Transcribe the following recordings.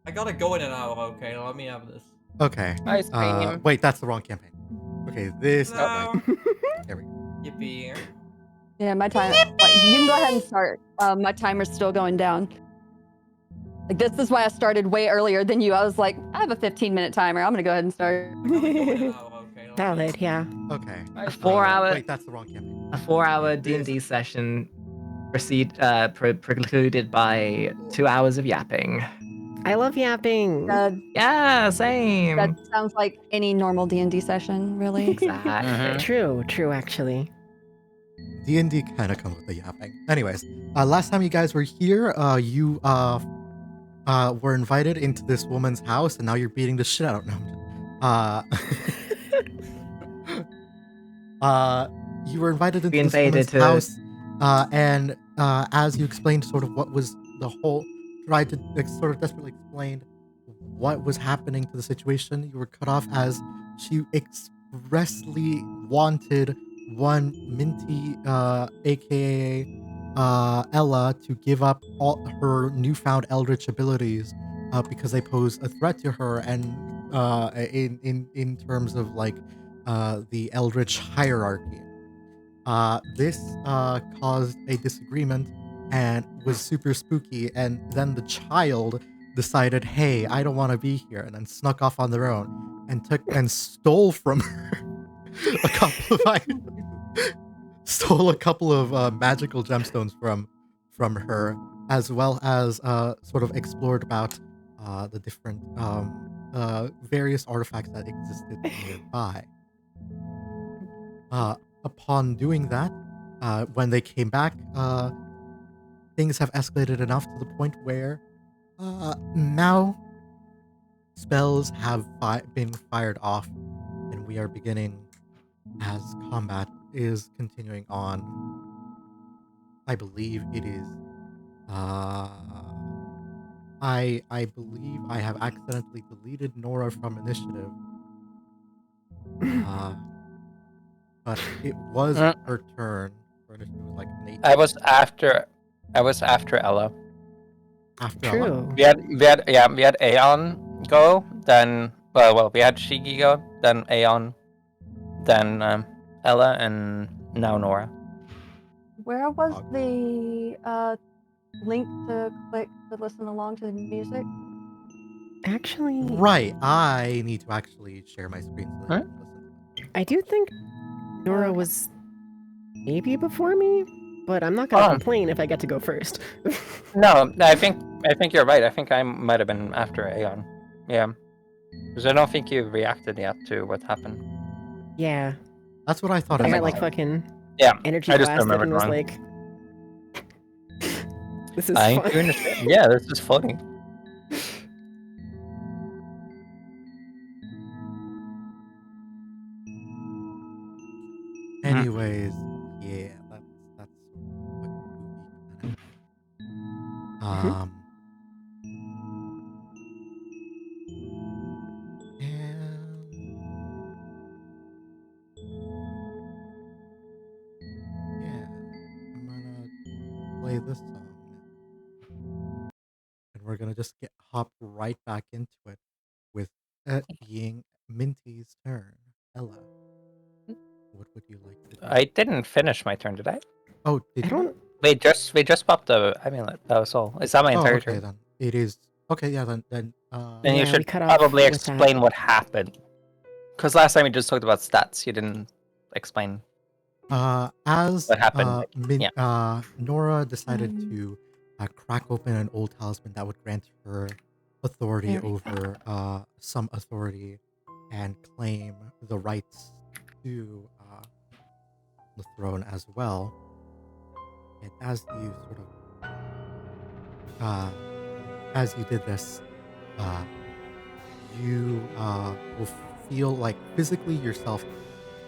I gotta go in an hour, okay? Let me have this. Okay. Ice cream. Wait, that's the wrong campaign. Okay, this is right. No. There we go. Yippee. Yeah, my time. Like, you can go ahead and start. My timer's still going down. Like, this is why I started way earlier than you. I was like, I have a 15-minute timer. I'm gonna go ahead and start. I gotta go in an hour, okay? Let me have Valid, yeah. Okay. A 4-hour Wait, that's the wrong campaign. a 4-hour This- D&D session precluded by 2 hours of yapping. I love yapping. Yeah, same. That sounds like any normal D&D session, really. Exactly. True, actually. D&D kind of comes with the yapping. Anyways, last time you guys were here, you were invited into this woman's house, and now you're beating the shit out of them. You were invited into We this invaded woman's to- house, and as you explained sort of what was the whole, tried to sort of desperately explain what was happening to the situation, you were cut off as she expressly wanted one Minty, aka Ella, to give up all her newfound eldritch abilities because they pose a threat to her, and in terms of like the eldritch hierarchy. This caused a disagreement and was super spooky, and then the child decided, hey, I don't want to be here, and then snuck off on their own and took and stole from her a couple of items. Stole a couple of magical gemstones from her, as well as sort of explored about the different various artifacts that existed nearby. Upon doing that, when they came back, things have escalated enough to the point where now spells have been fired off, and we are beginning as combat is continuing on. I believe it is. I believe I have accidentally deleted Nora from initiative. But it was her turn. Her initiative was like an 8. I was after Ella. After Ella. True. We had Aeon go, then we had Shigi go, then Aeon, then Ella, and now Nora. Where was the link to click to listen along to the music? Actually, Right. I need to actually share my screen so that you can listen. I do think Nora Okay. was maybe before me, but I'm not gonna Oh. complain if I get to go first. No, I think you're right. I think I might have been after Aeon. Yeah, because I don't think you reacted yet to what happened. Yeah, That's what I thought. I as got well. like fucking Yeah, energy I just blasted remembered and was wrong. like, "This is I ain't fun." doing this. Yeah, this is funny. Anyways, yeah, that's what movie kind of. And yeah, I'm gonna play this song now, and we're gonna just hop right back into it with it being Minty's turn. Ella, what would you like to do? I didn't finish my turn, did I? Oh, did I you? don't. We just popped the amulet. That was all. Is that my Oh, entire okay turn? then. It is okay. Yeah, then. Then Yeah, you we should cut off probably with that. explain what happened. Because last time we just talked about stats. You didn't explain. As What happened? Nora decided to crack open an old talisman that would grant her authority There we over some authority and claim the rights to the throne as well. And as you sort of as you did this, you will feel like physically yourself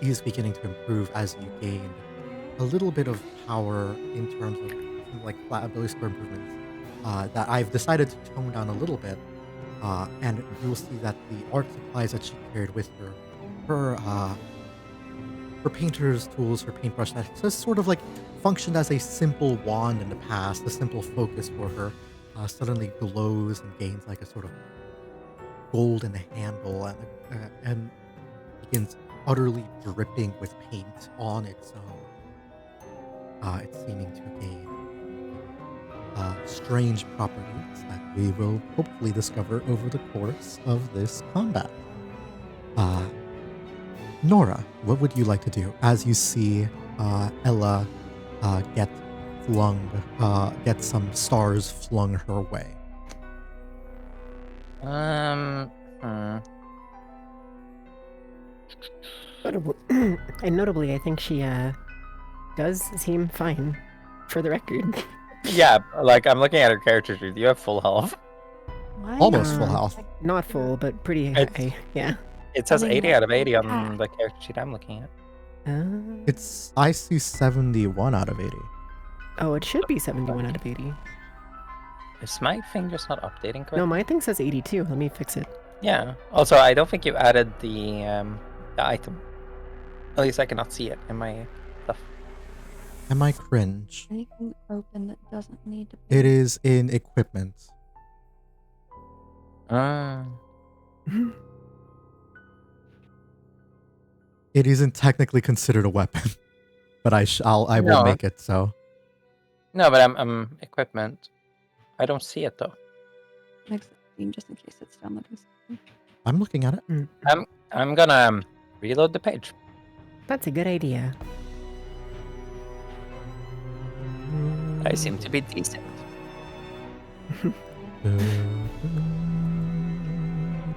is beginning to improve as you gain a little bit of power in terms of like flat ability score improvements that I've decided to tone down a little bit. And you'll see that the art supplies that she carried with her painter's tools, her paintbrush, that just sort of like functioned as a simple wand in the past, a simple focus for her, suddenly glows and gains like a sort of golden handle and begins utterly dripping with paint on its own. It's seeming to gain strange properties that we will hopefully discover over the course of this combat. Nora, what would you like to do as you see Ella get some stars flung her way? Hmm. And notably, I think she does seem fine, for the record. Yeah, like I'm looking at her character sheet. You have full health. Why? Almost full Um, health. Not full, but pretty It's- high. Yeah. It says Having 80 that out of 80 on attack. the character sheet I'm looking at. It's I see 71 out of 80. Oh, it should be 71 out of 80. Is my thing just not updating correctly? No, my thing says 82. Let me fix it. Yeah. Also, I don't think you added the item. At least I cannot see it in my stuff. Am I cringe? Anything open that doesn't need to be. It is in equipment. It isn't technically considered a weapon, but I will No. make it so. No, but I'm equipment. I don't see it though. Next theme, just in case it's downloading. something. I'm looking at it. I'm gonna reload the page. That's a good idea. I seem to be decent.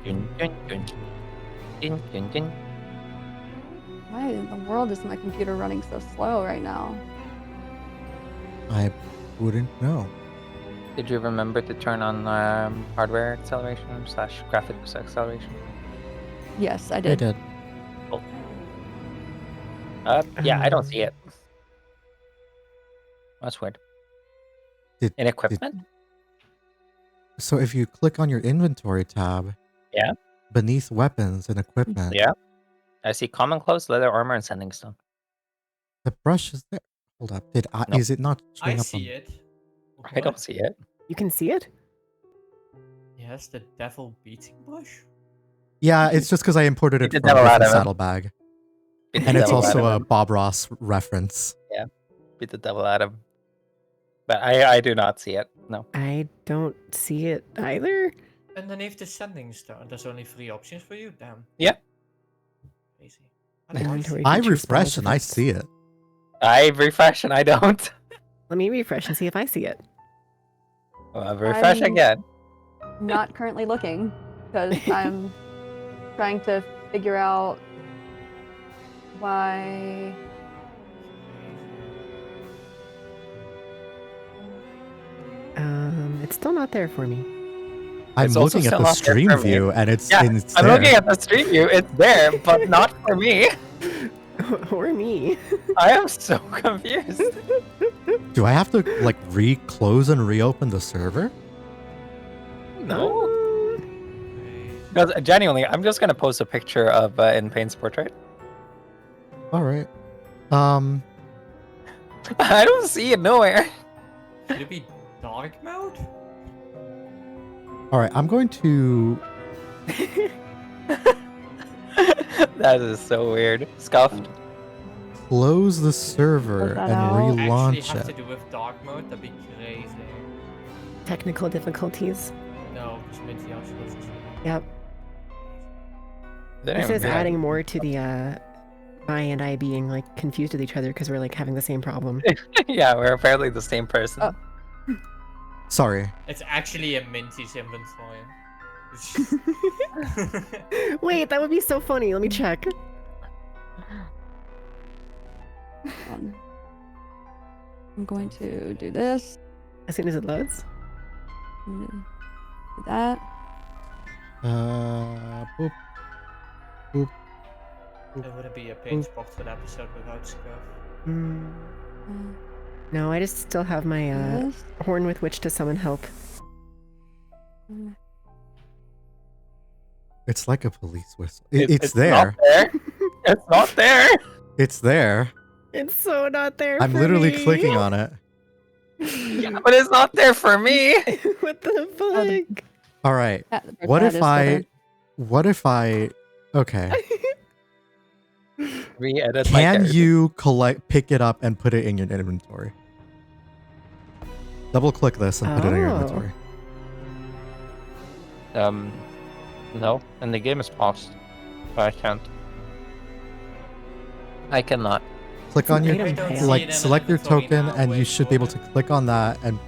Dun, dun, dun. Dun, dun, dun. Why in the world is my computer running so slow right now? I wouldn't know. Did you remember to turn on hardware acceleration / graphics acceleration? Yes, I I did. did. Yeah, I don't see it. That's weird. Did- In equipment? So if you click on your inventory tab, Yeah. beneath weapons and equipment, Yeah. I see common clothes, leather armor, and sending stone. the brush is there. Hold up. Nope. Is it not I showing up see on it. I don't see it. You can see it? Yes, the devil beating bush. Yeah, it's just because I imported Beat it the from devil out the of him. saddlebag. Beat the And it's devil out also of a him. Bob Ross reference. Beat the devil out of him. But I do not see it. No. I don't see it either. Underneath the sending stone, there's only 3 options for you. Damn. Yeah. Crazy. Inventory I feature refresh styles and I effects. see it. I refresh and I don't. Let me refresh and see if I see it. Well, refresh I'm- again. Not currently looking because I'm trying to figure out why. It's still not there for me. I'm It's also looking at still the not there stream for me. view and it's Yeah, it's I'm there. looking at the stream view. It's there, but not for me. Or me. I am so confused. Do I have to like close and reopen the server? No. Because genuinely, I'm just gonna post a picture of In Pain's portrait. All right. I don't see it nowhere. Should it be dark mode? All right. I'm going to. That is so weird. Scuffed. Close the server that and out. Actually relaunch have to it. do with dark mode? That'd be crazy. Technical difficulties. No, just Minty also goes to sleep. Yep. Didn't This even is do that. adding more to the I and I being like confused with each other because we're like having the same problem. Yeah, we're apparently the same person. Oh. Sorry. It's actually a Minty's inventory. Wait, that would be so funny. Let me check. I'm going to do this. As soon as it loads. and then do that. Boop. Boop. It wouldn't be a page box for the episode without Scuff. Mm, uh, no, I just still have my do this. horn with which to summon help. Uh, It's like a police whistle. It- It's not there. there. It's not there. It's there. It's so not there. I'm for literally me. clicking on it. Yeah, but it's not there for me. What the fuck? All right. yeah, the What bird if is still there. What if I? Okay. Re-edit my Can character. you pick it up and put it in your inventory? Double click this and put it in your Oh. inventory. No, and the game is paused. So I can't. I cannot. Click on your I don't see it like in select your inventory token now, and you wait should for be able it. to click on that and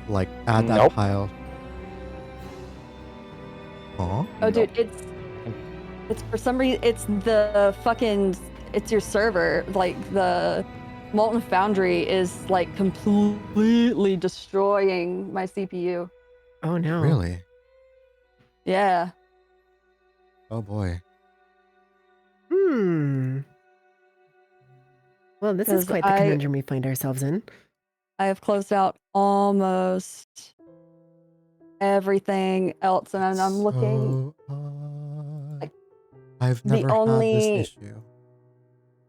like add that Nope. pile. Huh? Oh, dude, it's for some reason it's it's your server. Like the Molten Foundry is like completely destroying my CPU. Oh no. Really? Yeah. Oh boy. Hmm. Well, this is 'Cause quite the conundrum we find ourselves in. I have closed out almost everything else, and I'm looking. So odd. like, I've the never had only- this issue.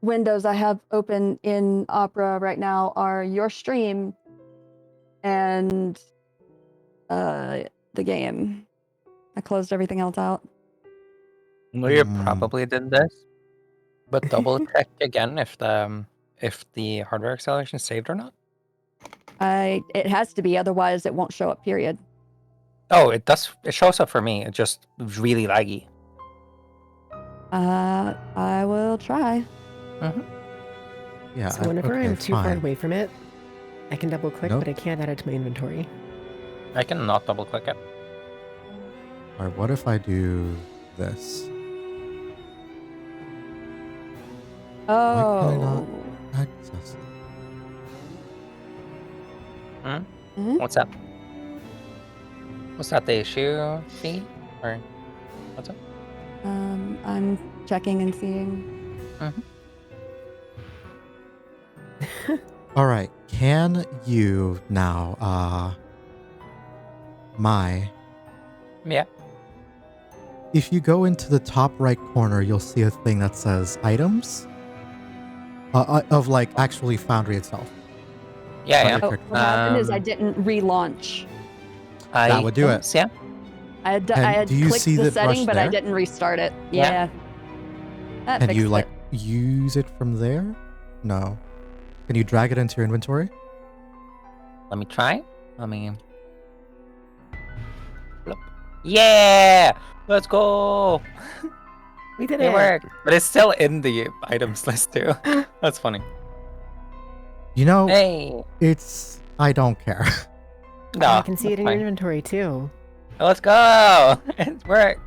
Windows I have open in Opera right now are your stream and the game. I closed everything else out. Well, you Hmm. probably did this, but double check again if the hardware acceleration is saved or not. It has to be, otherwise it won't show up. Period. Oh, it does. It shows up for me. It's just really laggy. I will try. Yeah. So whenever okay, I'm too far fine. away from it, I can double click, Nope. but I can't add it to my inventory. I can not double click it. All right. What if I do this? Oh. not? Access it. Mhm. What's that? Was that the issue fee? Or what's up? I'm checking and seeing. All right. Can you now, Yeah. if you go into the top right corner, you'll see a thing that says items of like actually Foundry itself. Yeah, Not yeah. your Oh, character. what happened is I Um, didn't relaunch. That would do it. Items, Yeah. I had, And I had do you clicked see the the setting, brush but I there? didn't restart it. Yeah. Yeah. That Can fixed you like it. use it from there? No. Can you drag it into your inventory? Let me try. Let me. Flip. Yeah! Let's go! We did It it. worked. But it's still in the items list too. That's funny. You know, Hey! I don't care. No, I can see it that's in your fine. inventory too. Let's go! It worked.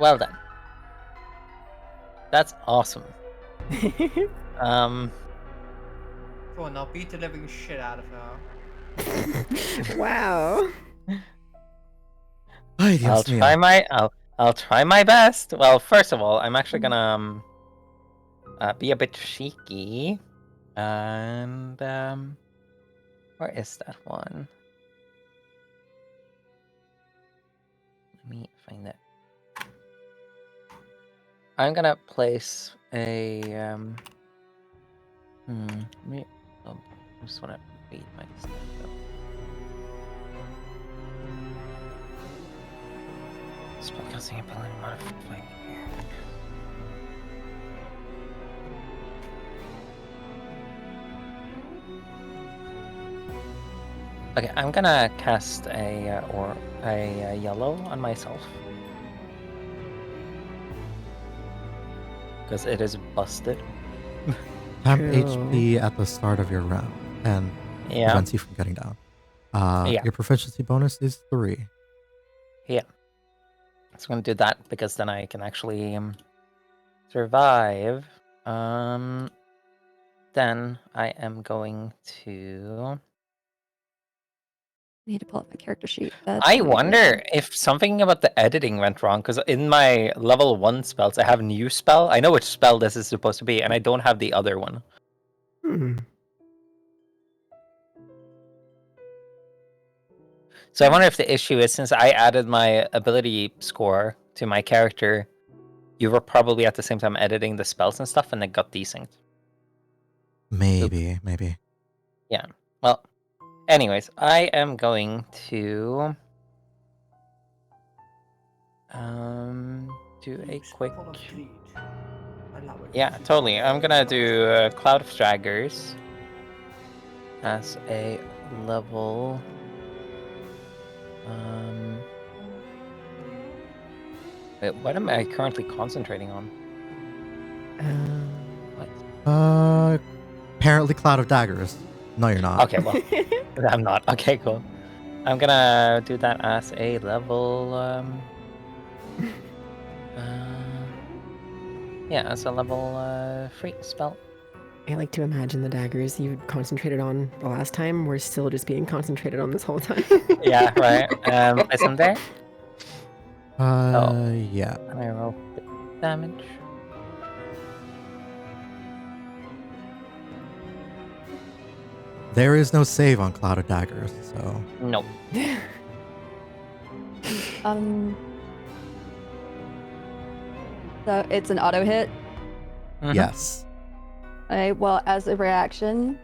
Well done. That's awesome. Go on, now beat the living shit out of her. Wow. Ay, Dios I'll mío. try my I'll try my best. Well, first of all, I'm actually gonna be a bit cheeky, and where is that one? Let me find it. I'm gonna place a I just wanna read my stuff though. Spellcasting ability modified here. Okay, I'm gonna cast a yellow on myself because it is busted. Temp True. HP at the start of your round and Yeah, prevents you from getting down. Yeah. Your proficiency bonus is 3. so I'm gonna do that because then I can actually survive. Then I am going to. I need to pull up my character sheet. That's I what do. wonder if something about the editing went wrong because in my level 1 spells, I have new spell. I know which spell this is supposed to be, and I don't have the other one. Hmm. So I wonder if the issue is since I added my ability score to my character, you were probably at the same time editing the spells and stuff, and it got desynced. Maybe. Well, anyways, I am going to do a quick. Full of bleed. I love it. Yeah, totally. I'm gonna do Cloud of Straggers as a level. Wait, what am I currently concentrating on? Uh, Apparently Cloud of Daggers. No, you're not. Okay, well, I'm not. Okay, cool. I'm gonna do that as a level. Yeah, as a level 3 spell. I like to imagine the daggers you concentrated on the last time were still just being concentrated on this whole time. Yeah, right. Place them there. Yeah. And I roll damage. There is no save on Cloud of Daggers, so Nope. So it's an auto hit. Mhm. yes. Alright, well, as a reaction,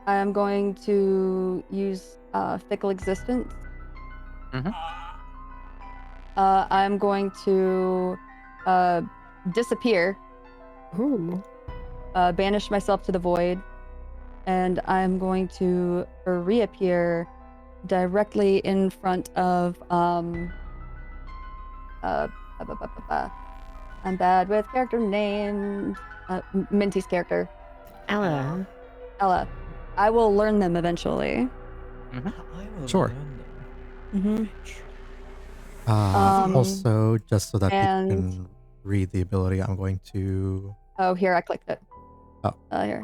I am going to use Fickle Existence. Mhm. I'm going to disappear, Ooh. banish myself to the void, and I'm going to reappear directly in front of I'm bad with character names. Minty's character, Ella. Ella. I will learn them eventually. I will Sure. learn them. Mm-hmm. Also, just so that and- they can read the ability, I'm going to. Oh, here, I clicked it. Oh. Here.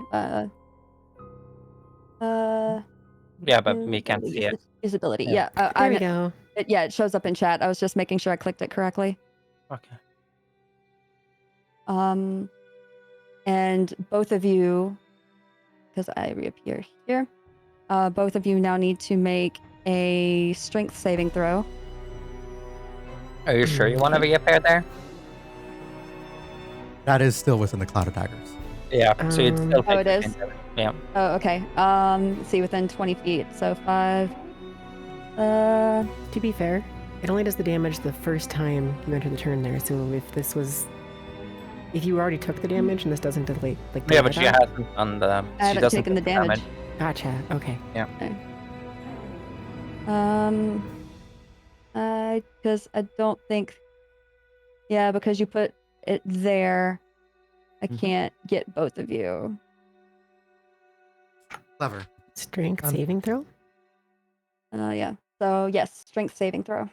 Yeah, but we can't see it. Usability. Yeah. Yeah. There we go. It shows up in chat. I was just making sure I clicked it correctly. Okay. And both of you, because I reappear here, both of you now need to make a strength saving throw. Are you sure you want to reappear there? That is still within the Cloud of Daggers. Yeah. So you'd still Oh, take it the is? same damage. Yeah. Oh, okay. Let's see, within 20 feet. So 5. To be fair, it only does the damage the first time you enter the turn there. So if you already took the damage and this doesn't delay, Yeah, delay but she that? hasn't done the. I She haven't doesn't taken the take damage. Gotcha. Okay. Because I don't think. Yeah, because you put it there, I can't get both of you. Clever. Strength Um, saving throw. Yeah. So yes, strength saving throw.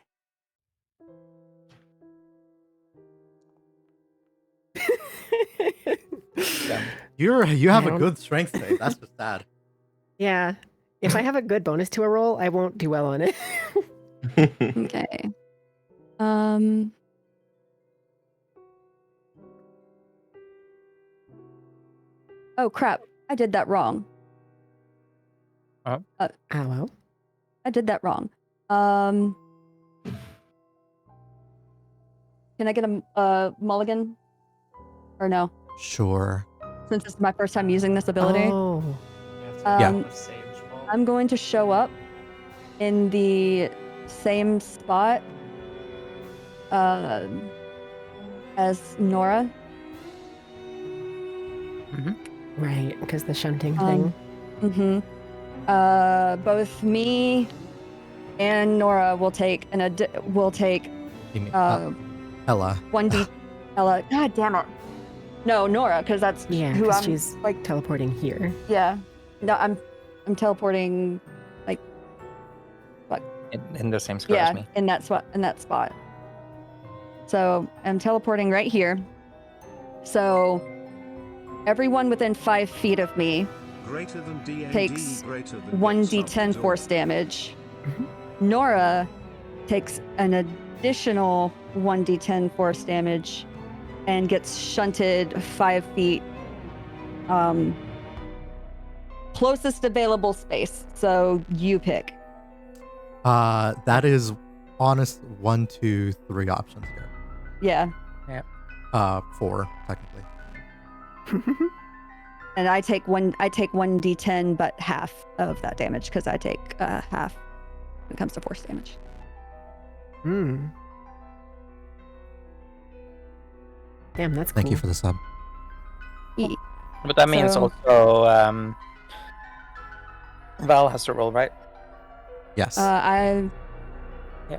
You have a Down. good strength save. That's just sad. Yeah. If I have a good bonus to a roll, I won't do well on it. Okay. Oh crap! I did that wrong. Hello. I did that wrong. Can I get a mulligan? Or no? Sure. Since it's my first time using this ability, Oh. You have to Yeah. make a save roll. I'm going to show up in the same spot as Nora. Right, because the shunting Um, thing. Both me and Nora will take You mean, Ella. 1d. Ella, God damn it! No, Nora, because that's Yeah, who because I'm. she's like, teleporting here. yeah, no, I'm teleporting. In the same square Yeah, as me. in that spot. So I'm teleporting right here. So everyone within 5 feet of me Greater than D&D, takes greater than 1d10 Dex force damage. Nora takes an additional 1d10 force damage and gets shunted 5 feet. Closest available space. So you pick. That is honest 1, 2, 3 options here. Yeah. 4 technically. And I take 1d10, but half of that damage because I take half when it comes to force damage. Hmm. Damn, that's cool. Thank you for the sub. But that means So- also Val has to roll, right? Yes. Yeah.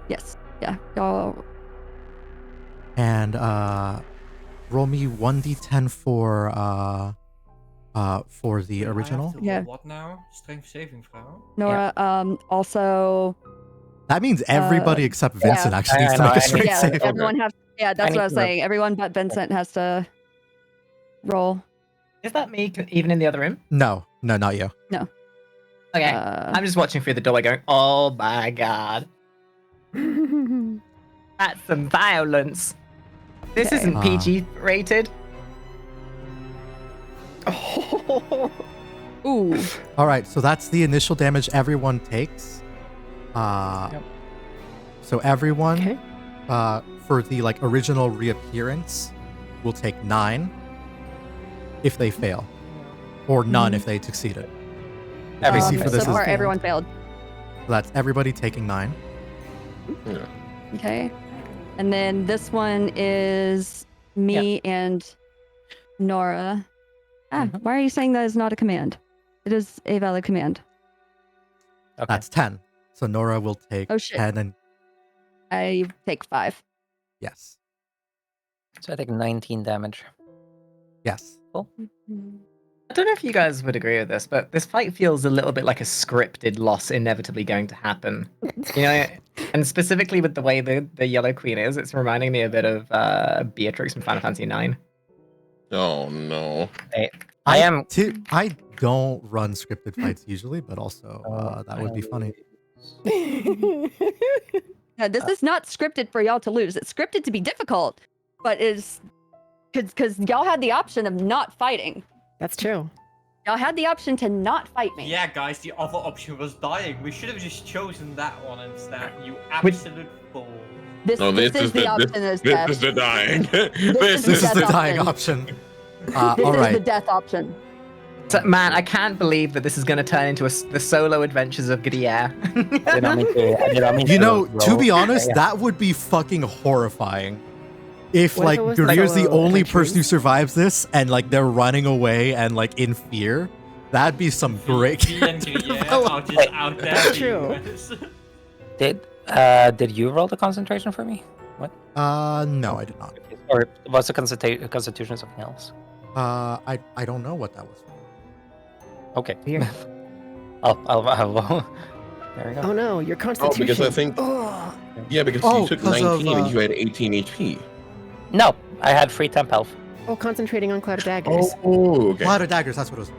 Yes. Yeah. Y'all. And roll me 1d10 for for the I have original. to Yeah. roll what now? Strength saving throw? Nora, also, That means everybody except Vincent yeah. actually needs I to know, make a I need strength yeah, save. everyone has. Yeah, that's need what I was to know. saying. Everyone but Vincent has to roll. Is that me even in the other room? No, not you. Okay. Uh, I'm just watching through the doorway going, oh my god. That's some violence. This Okay. isn't PG rated. Oh. Ooh. All right, so that's the initial damage everyone takes. Yep. So everyone, Okay. for the like original reappearance, will take 9 if they fail, or none if they succeeded. Every see single for this So is- far, everyone failed. So that's everybody taking 9. Okay. And then this one is me and Nora. Mhm. Why are you saying that is not a command? It is a valid command. Okay. That's 10. So Nora will take Oh, shit. 10 and I take 5. yes. So I take 19 damage. Yes. I don't know if you guys would agree with this, but this fight feels a little bit like a scripted loss inevitably going to happen. You know, and specifically with the way the Yellow Queen is, it's reminding me a bit of Beatrix from Final Fantasy IX. Oh no. I am. I don't run scripted fights usually, but also that would be funny. Yeah, this is not scripted for y'all to lose. It's scripted to be difficult, but is because y'all had the option of not fighting. That's true. Y'all had the option to not fight me. Yeah, guys, the other option was dying. We should have just chosen that one instead. You absolute fool. This, No, this this is is the the option is This death. is the dying. is This the is the death dying option. option. This All is the right. death option. So, man, I can't believe that this is going to turn into the solo adventures of Grier. I did not mean to. I did not mean You to know, to roll. be honest, Yeah. that would be fucking horrifying. If What if like it was Greer's the solo only person who adventures? survives this, and like they're running away and like in fear, that'd be some great. V and Gruyere development. are just out there. That's being true. Did you roll the concentration for me? No, I did not. Or was the constitution something else? I don't know what that was. Okay. Weird. I'll there we go. Oh no, your Oh, constitution. because I think Oh, because Oh, you took 'cause of, 19 and you had 18 HP. No, I had free temp health. oh, concentrating on Cloud of Daggers. Oh, okay. Cloud of Daggers. That's what it was.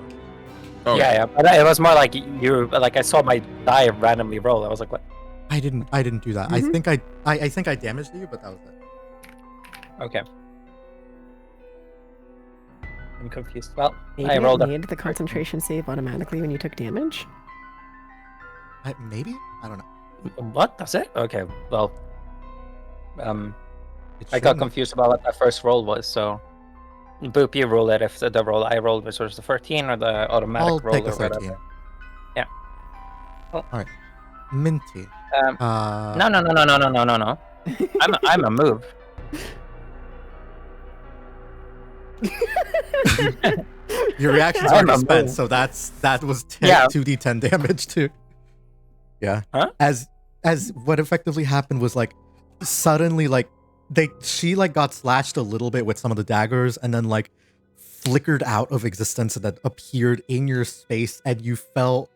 Okay. Yeah, but it was more like you. Like I saw my die randomly roll. I was like, what? I didn't do that. I Mhm. think I think I damaged you, but that was it. Okay. I'm confused. Well, Maybe I rolled it a made the concentration save automatically when you took damage. Maybe I don't know. What? That's it? Okay. Well, It I got shouldn't- confused about what that first roll was. So, Boop, you roll it if the roll I rolled was the 13 or the automatic I'll roll take or the whatever. 13. Yeah. All right. Minty. Um, No. I'm a move. Your reaction's I'm already a spent, move. so that was 10, Yeah. 2d10 damage too. Yeah. Huh? As what effectively happened was like suddenly like she like got slashed a little bit with some of the daggers and then like flickered out of existence and then appeared in your space and you felt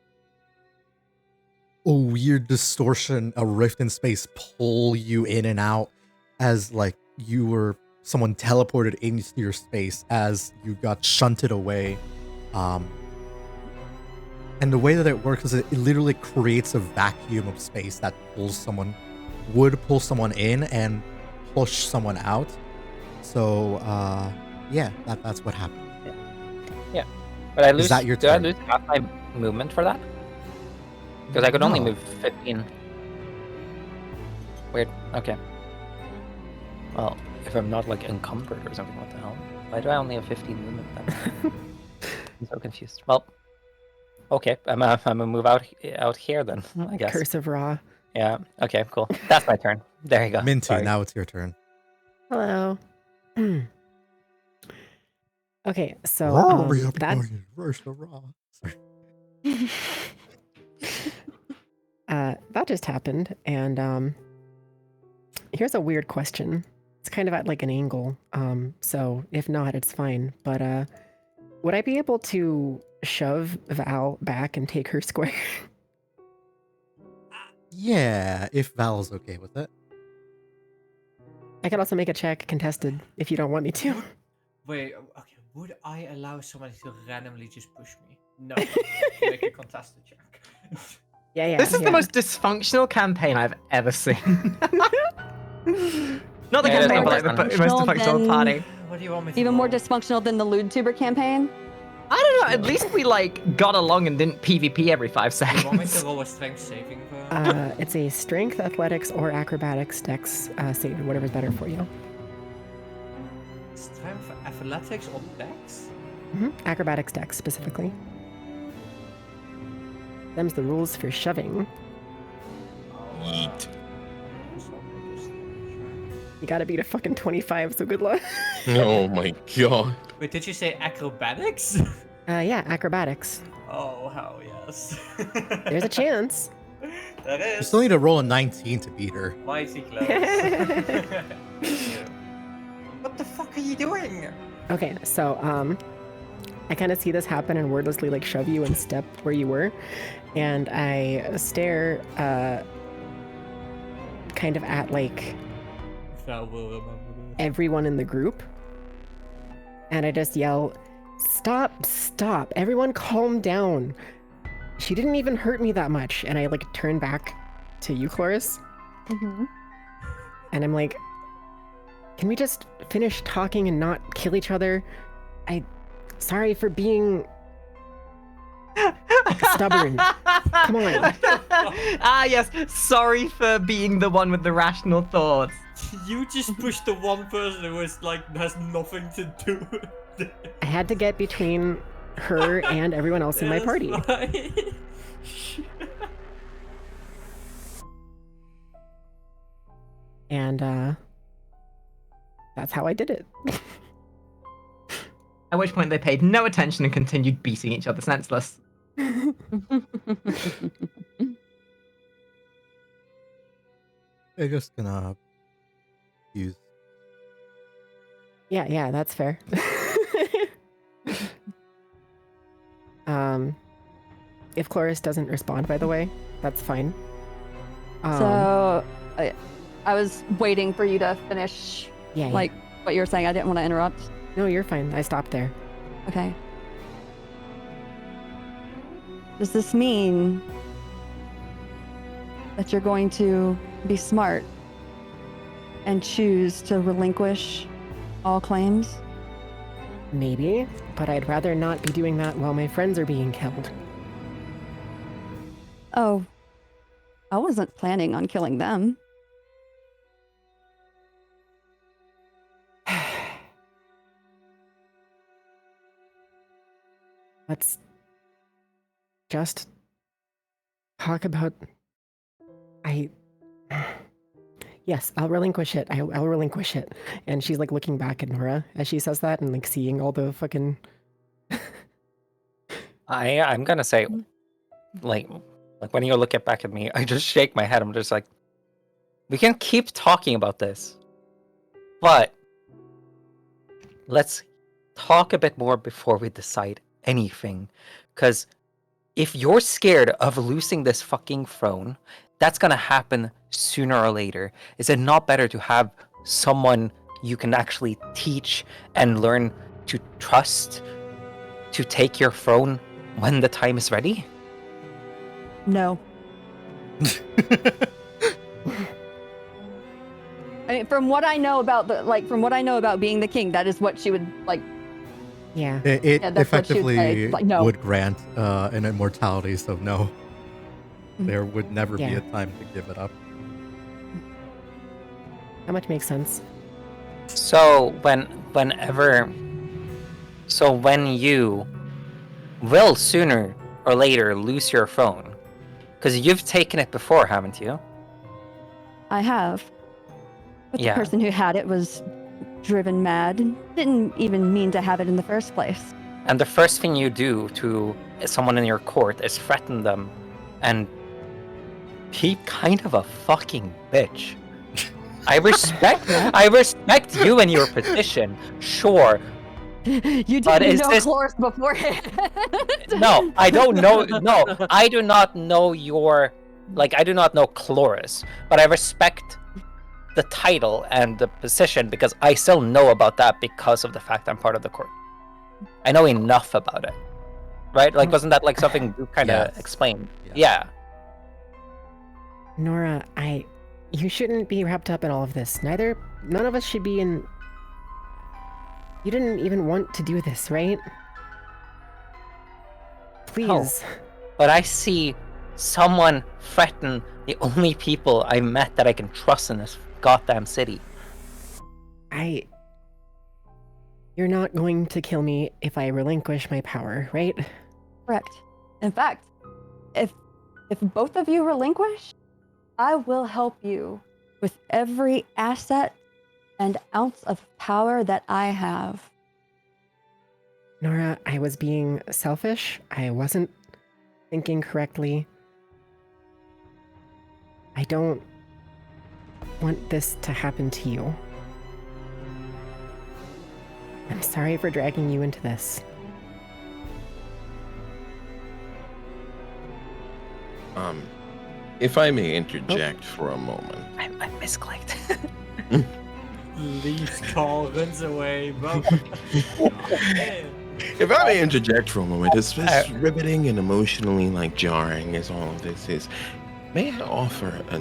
a weird distortion, a rift in space pull you in and out as like you were someone teleported into your space as you got shunted away. And the way that it works is it literally creates a vacuum of space that would pull someone in and push someone out. So yeah, that's what happened. But I lose. that your do I turn? lose half my movement for that? Because I could only No. move 15. Weird. Okay. Well, if I'm not like encumbered or something, what the hell? Why do I only have 15 movement then? I'm so confused. Well, okay. I'm gonna move out here then. I guess. Curse of Ra. Yeah. Okay. Cool. That's my turn. There you go. Minty, Sorry. now it's your turn. Hello. Okay, so that's that just happened, and here's a weird question. It's kind of at like an angle, so if not, it's fine. But would I be able to shove Val back and take her square? Yeah, if Val's okay with it. I could also make a check contested if you don't want me to. Wait, okay. Would I allow somebody to randomly just push me? No. Make a contested check. Yeah. This is yeah. the most dysfunctional campaign I've ever seen. Not the Yeah, it is campaign, but like not the most dysfunctional, dysfunctional then- party. What do you want me to Even more roll? dysfunctional than the LewdTuber campaign. I don't know. At least we like got along and didn't PvP every 5 Do you want me to seconds. roll a strength saving throw? It's a strength, athletics, or acrobatics dex save, whatever's better for you. Strength, athletics, or dex? Acrobatics dex specifically. Them's the rules for shoving. Yeet. You gotta beat a fucking 25, so good luck. Oh my god. Wait, did you say acrobatics? Yeah, acrobatics. Oh, hell yes. There's a chance. That You is. still need to roll a 19 to beat her. Mighty close. What the fuck are you doing? Okay, so I kind of see this happen and wordlessly like shove you and step where you were, and I stare kind of at like Val will remember this. everyone in the group, and I just yell, stop, everyone calm down. She didn't even hurt me that much. And I like turn back to you, Chloris, Mm-hmm. and I'm like, can we just finish talking and not kill each other? Sorry for being stubborn. Come on. Ah, yes. Sorry for being the one with the rational thoughts. You just pushed the one person who is like has nothing to do with it. I had to get between her and everyone else in my That's party. fine. And that's how I did it. At which point they paid no attention and continued beating each other senseless. I'm just gonna use. Yeah, that's fair. If Chloris doesn't respond, by the way, that's fine. So, I was waiting for you to finish, yeah, like, what you were saying. I didn't want to interrupt. no, you're fine. I stopped there. Okay. Does this mean that you're going to be smart and choose to relinquish all claims? Maybe, but I'd rather not be doing that while my friends are being killed. Oh, I wasn't planning on killing them. Let's just talk about. Yes, I'll relinquish it. I'll relinquish it. And she's like looking back at Nora as she says that and like seeing all the fucking. I'm gonna say, like when you look back at me, I just shake my head. I'm just like, we can keep talking about this, but let's talk a bit more before we decide anything. Because if you're scared of losing this fucking throne, that's gonna happen sooner or later. Is it not better to have someone you can actually teach and learn to trust to take your throne when the time is ready? No. I mean, from what I know about being the king, that is what she would like. Yeah. It Yeah, that's what she would say. effectively Like, no. would grant an immortality, so no. Mhm. There would never be Yeah. a time to give it up. How much makes sense? So when you will sooner or later lose your phone, because you've taken it before, haven't you? I have. But Yeah. the person who had it was driven mad and didn't even mean to have it in the first place. And the first thing you do to someone in your court is threaten them and be kind of a fucking bitch. I respect you and your position, sure, You But didn't is know this- Chloris beforehand. No, I don't know. No, I do not know your. Like, I do not know Chloris, but I respect the title and the position because I still know about that because of the fact I'm part of the court. I know enough about it. Right? Like, wasn't that like something you kind of Yes. explained? Yes. Yeah. Nora, you shouldn't be wrapped up in all of this. None of us should be in. You didn't even want to do this, right? Please. But I see someone threaten the only people I met that I can trust in this goddamn city. You're not going to kill me if I relinquish my power, right? Correct. In fact, if both of you relinquish, I will help you with every asset and ounce of power that I have. Nora, I was being selfish. I wasn't thinking correctly. I don't want this to happen to you. I'm sorry for dragging you into this. If I may interject for a moment. I misclicked. Leaves Carl, runs away, bro. If I may interject for a moment, as riveting and emotionally like jarring as all of this is, may I offer a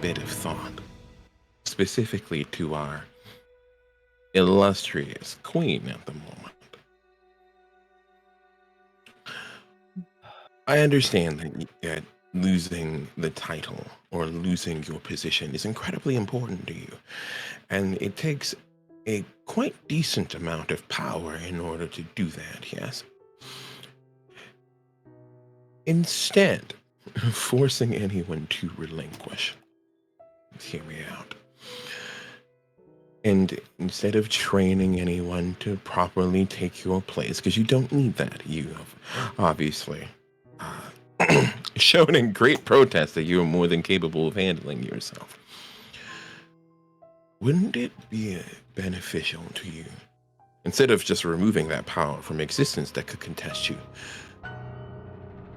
bit of thought, specifically to our illustrious queen at the moment. I understand that losing the title or losing your position is incredibly important to you, and it takes a quite decent amount of power in order to do that, yes? Instead of forcing anyone to relinquish, hear me out. And instead of training anyone to properly take your place, because you don't need that, you have obviously shown in great protest that you are more than capable of handling yourself. Wouldn't it be beneficial to you, instead of just removing that power from existence that could contest you,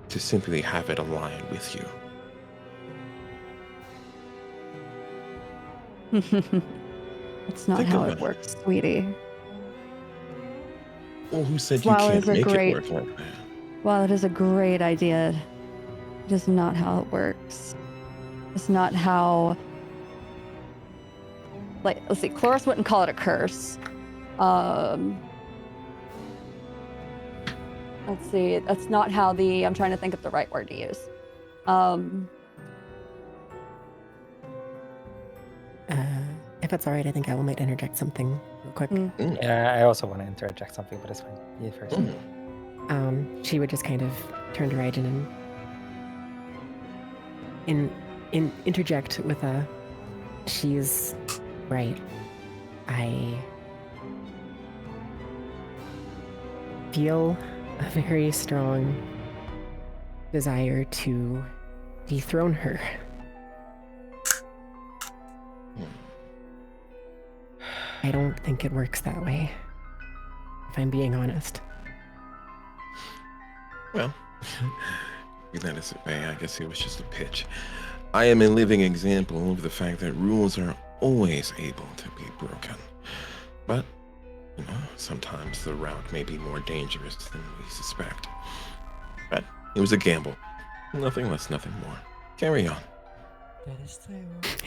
to simply have it align with you? That's not Think how about it it. works, sweetie. Well, who said you Wow, can't it's a make great- it work like that? While it is a great idea, it is not how it works. It's not how. Like, let's see, Chloris wouldn't call it a curse. Let's see, that's not how I'm trying to think of the right word to use. If it's alright, I think I might interject something real quick. Yeah, I also want to interject something, but it's fine. You first. She would just kind of turn to Raijin and interject with she's right. I feel a very strong desire to dethrone her. I don't think it works that way, if I'm being honest. Well, be that as it may, I guess it was just a pitch. I am a living example of the fact that rules are always able to be broken. But, you know, sometimes the route may be more dangerous than we suspect. But it was a gamble. Nothing less, nothing more. Carry on. That is true.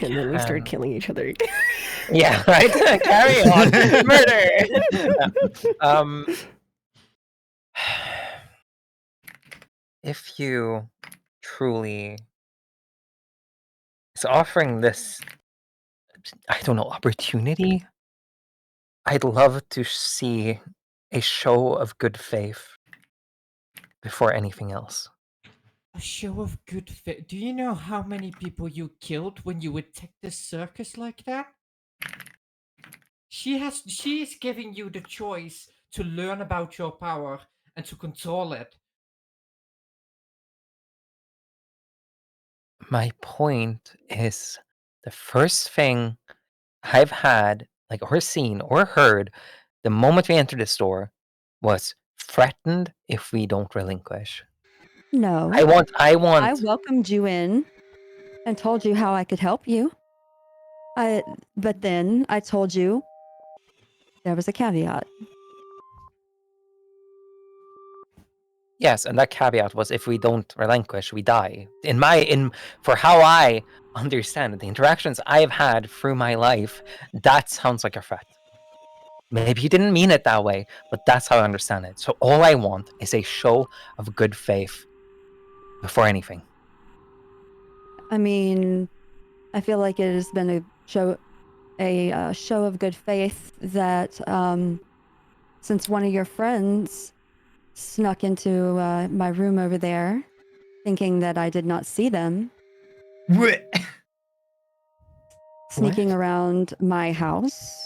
And then we start killing each other again. Yeah, right? Carry on. Murder! If you truly is offering this, I don't know, opportunity, I'd love to see a show of good faith before anything else. A show of good faith. Do you know how many people you killed when you attacked the circus like that? She is giving you the choice to learn about your power and to control it. My point is the first thing I've had, like, or seen or heard the moment we enter this door was threatened if we don't relinquish. No. I want I welcomed you in and told you how I could help you. But then I told you there was a caveat. Yes, and that caveat was if we don't relinquish, we die. For how I understand it, the interactions I've had through my life, that sounds like a threat. Maybe you didn't mean it that way, but that's how I understand it. So all I want is a show of good faith before anything. I mean, I feel like it has been a show of good faith that since one of your friends snuck into my room over there, thinking that I did not see them, sneaking around my house,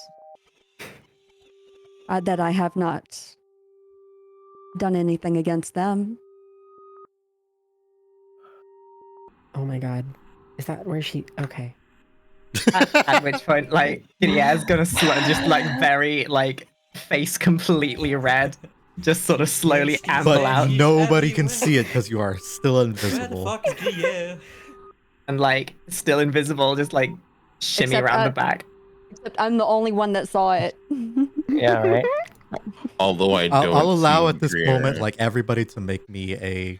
that I have not done anything against them. Oh my god. Is that where she... Okay. At which point, like, Gidea's gonna just like very like face completely red, just sort of slowly Yes, amble But out nobody can see it because you are still Where the invisible. fuck is Guille? and like still invisible, just like shimmy Except around the back. Except I'm the only one that saw it. Yeah, right? Although I don't. I'll allow see at this Brienne. moment, like, everybody to make me a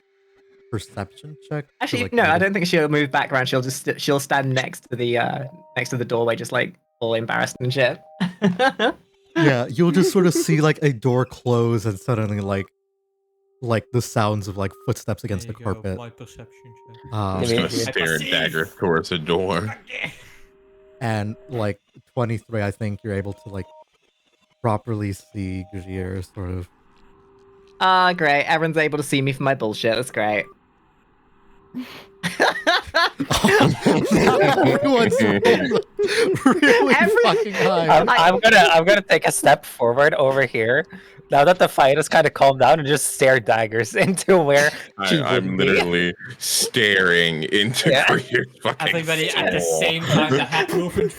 perception check. to, Actually, like, no, I notice- don't think she'll move back around. She'll stand next to the doorway, just like all embarrassed and shit. Yeah, you'll just sort of see like a door close and suddenly like the sounds of like footsteps against the There you go, carpet. My perception check. I'm Maybe- just gonna maybe- stare a perceive. dagger towards the door. And like 23, I think you're able to like properly see Gugier sort of. Ah, great. Everyone's able to see me for my bullshit. That's great. Everyone's rolled really fucking high. I'm gonna take a step forward over here. Now that the fight has kind of calmed down, and just stare daggers into where she I'm would be. literally staring into Yeah. Greer's fucking Everybody at the soul. same time, the hat movement.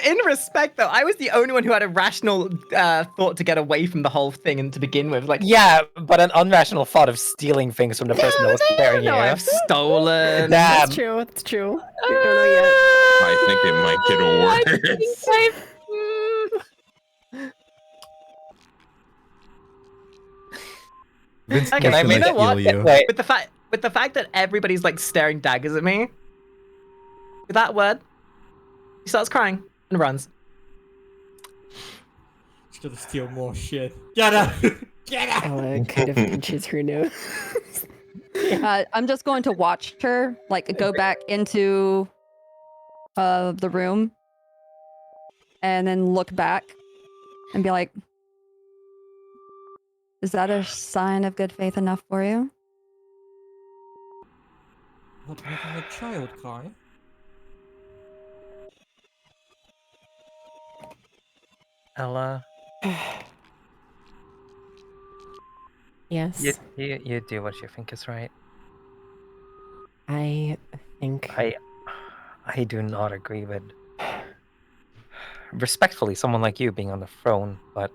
In respect, though, I was the only one who had a rational thought to get away from the whole thing and to begin with. Like, Yeah, but an unrational thought of stealing things from the person that was staring no, at I've you. stolen. That's true. That's true. You don't know yet. I think it might get worse. Vincent's Okay, Can I gonna make you it? know what? heal you. Wait, With the fact that everybody's like staring daggers at me, with that word, he starts crying and runs. He's gonna steal more shit. Get out! Get out! Ella kind of pinches her nose. I'm just going to watch her, like, go back into the room and then look back and be like, is that a sign of good faith enough for you? What, making a child cry? Ella, Yes. you do what you think is right. I think... I do not agree with respectfully someone like you being on the throne, but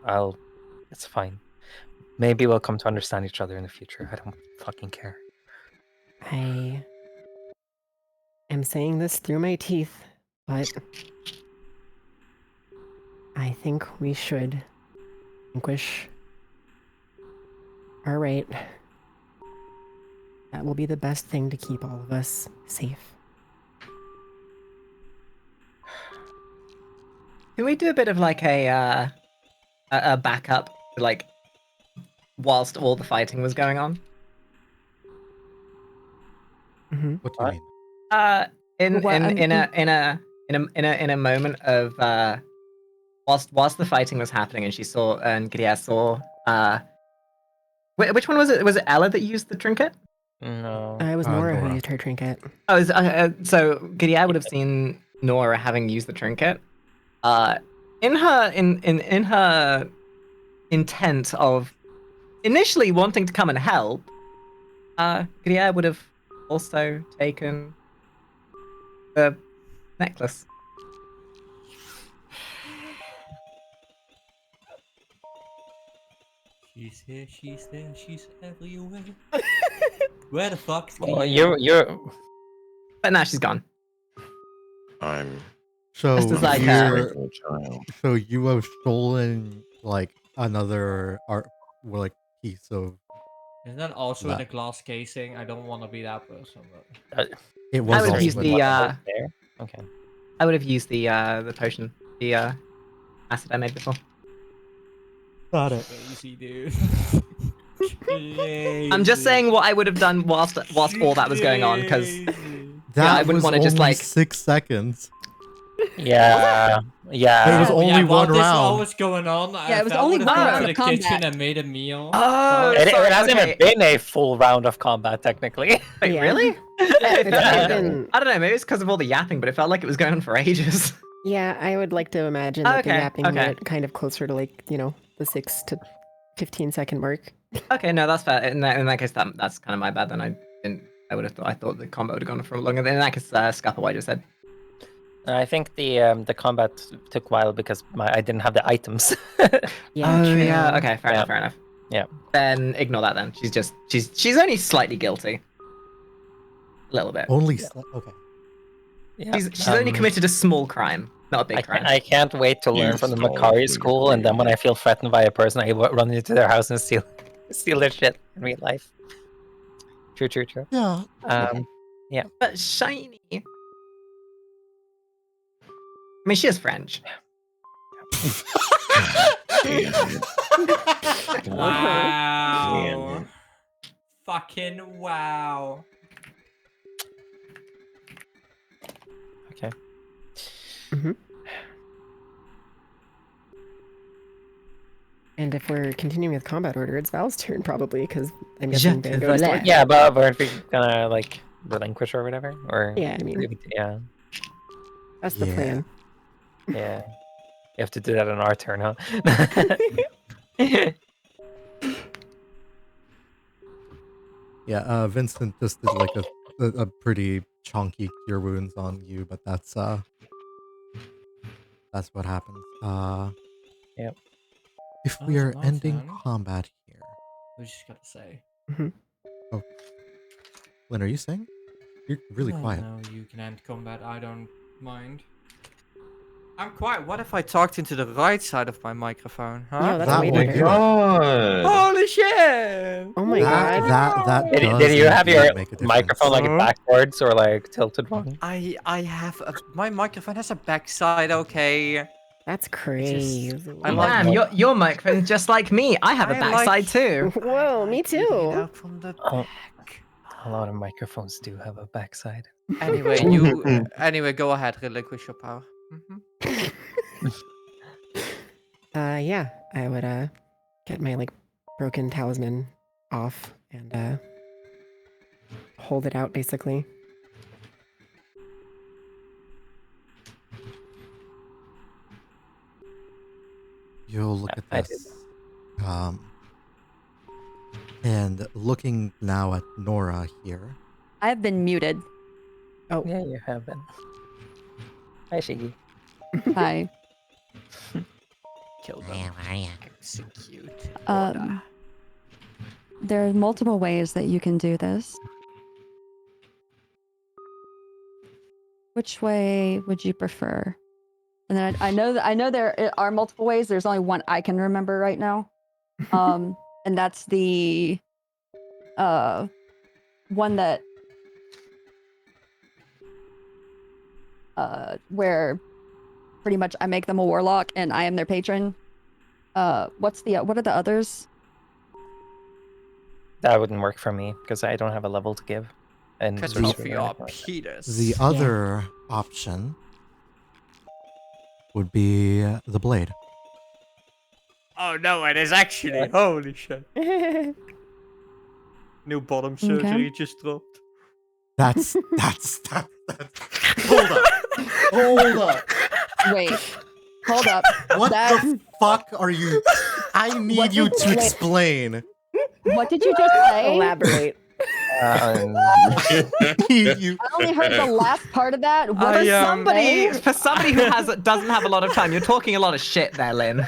it's fine. Maybe we'll come to understand each other in the future. I don't fucking care. I am saying this through my teeth, but I think we should relinquish our right. That will be the best thing to keep all of us safe. Can we do a bit of like a backup, like whilst all the fighting was going on? Mm-hmm. What do you What? mean? In a moment of whilst the fighting was happening and Gideon saw which one was it? Was it Ella that used the trinket? No. I was Nora who Nora. used her trinket. Oh, so Gideon would have seen Nora having used the trinket. In her intent of initially wanting to come and help, Gideon would have also taken the necklace. She's here, she's there, she's everywhere. Where the fuck's Well, Kia? you're But now she's gone. I'm So Just as I a can. you're, grateful child. so you have stolen like another art, or like piece of. Isn't that also in Nah. a glass casing? I don't want to be that person, but It I was would have also used in the there. Okay. I would have used the potion, the acid I made before. Got it. crazy, dude. I'm just saying what I would have done whilst all that was going on, because That I wouldn't was wanna only just, like- 6 seconds. Yeah. It Yeah. was only while one this all round. was going on, Yeah, it was only one one to round the of combat. kitchen and made a meal. Oh, It sorry, hasn't okay. even been a full round of combat, technically. Wait, Yeah. really? It's Yeah. been, I don't know, maybe it's because of all the yapping, but it felt like it was going on for ages. yeah, I would like to imagine that the Okay, yapping okay. made it kind of closer to like, the 6 to 15 second mark. Okay, no, that's fair. In that case, that's kind of my bad. Then I thought the combat would have gone for longer. In that case, Scupper, what I just said. I think the combat took a while because I didn't have the items. Yeah, Oh true. yeah. Okay, fair Yeah. enough. Fair enough. Yeah. Then ignore that. Then she's only slightly guilty. A little bit. Only okay. Yeah, She's only committed a small crime, not a big crime. I can't wait to learn You from the stole Macari food, school, and then when I feel threatened by a person, I run into their house and steal their shit in real life. True. Yeah. But shiny. I mean, she is French. Wow. Damn. Fucking wow. Okay. And if we're continuing with combat order, it's Val's turn probably, because I'm Je guessing te Bango is volais. like, Yeah, but aren't we gonna like relinquish or whatever? Or Yeah, I mean, yeah. that's the Yeah. plan. Yeah. You have to do that on our turn, huh? Yeah, Vincent just did like a pretty chunky cure wounds on you, but that's what happens. Yep. If Oh, we it's are my ending turn. combat here, We just gotta say. Lynn, are you saying? You're really quiet. No, you can end combat. I don't mind. I'm quiet. What if I talked into the right side of my microphone? Huh? Yeah, that's That way would better. God. Holy shit! Oh my That god. that Did, does did you have your indeed make a difference. microphone like Huh? backwards or like tilted wrong? I have my microphone has a backside. Okay. That's crazy. I like Damn, that. your microphone's just like me. I have a I backside like- too. Whoa, me Getting it too. out from the Oh. back. A lot of microphones do have a backside. Anyway, you. Anyway, go ahead. Relinquish your power. Yeah, I would get my like broken talisman off and hold it out basically. You'll look I at did this. And looking now at Nora here. I've been muted. Oh, Yeah, you have been. Hi, Shiggy. Hi. Kill them. So cute. There are multiple ways that you can do this. Which way would you prefer? And then I know there are multiple ways. There's only one I can remember right now. And that's the one that where pretty much I make them a warlock and I am their patron. What are the others? That wouldn't work for me because I don't have a level to give. And Cut sorcery off or your anything like that. penis. The other option would be the blade. Oh no, it is actually. Holy shit. New bottom surgery just dropped. That's hold up. Hold up. Wait, hold up. What That's- the fuck are you? I need What you did- to wait. explain. What did you just say? elaborate. Um, You- I only heard the last part of that. What I, did um, For somebody who doesn't have a lot of time, you're talking a lot of shit there, Lynn.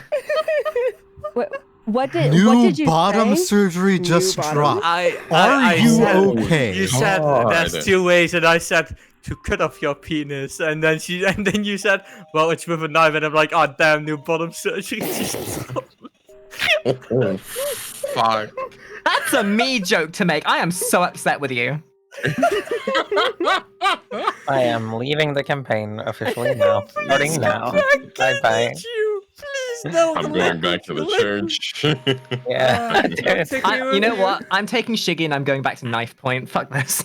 Wait, what did New you bottom say? surgery New just bottom? dropped. Are Are you okay? You said there's God. 2 ways, and I said to cut off your penis, and then you said, well, it's with a knife, and I'm like, oh damn, new bottom surgery. Oh, fuck. That's a me joke to make. I am so upset with you. I am leaving the campaign officially now. Starting now. Bye bye. You. Please don't. I'm let going me back to the kill him. church. Yeah. Don't take me with You know you. what? I'm taking Shiggy and I'm going back to Knife Point. Fuck this.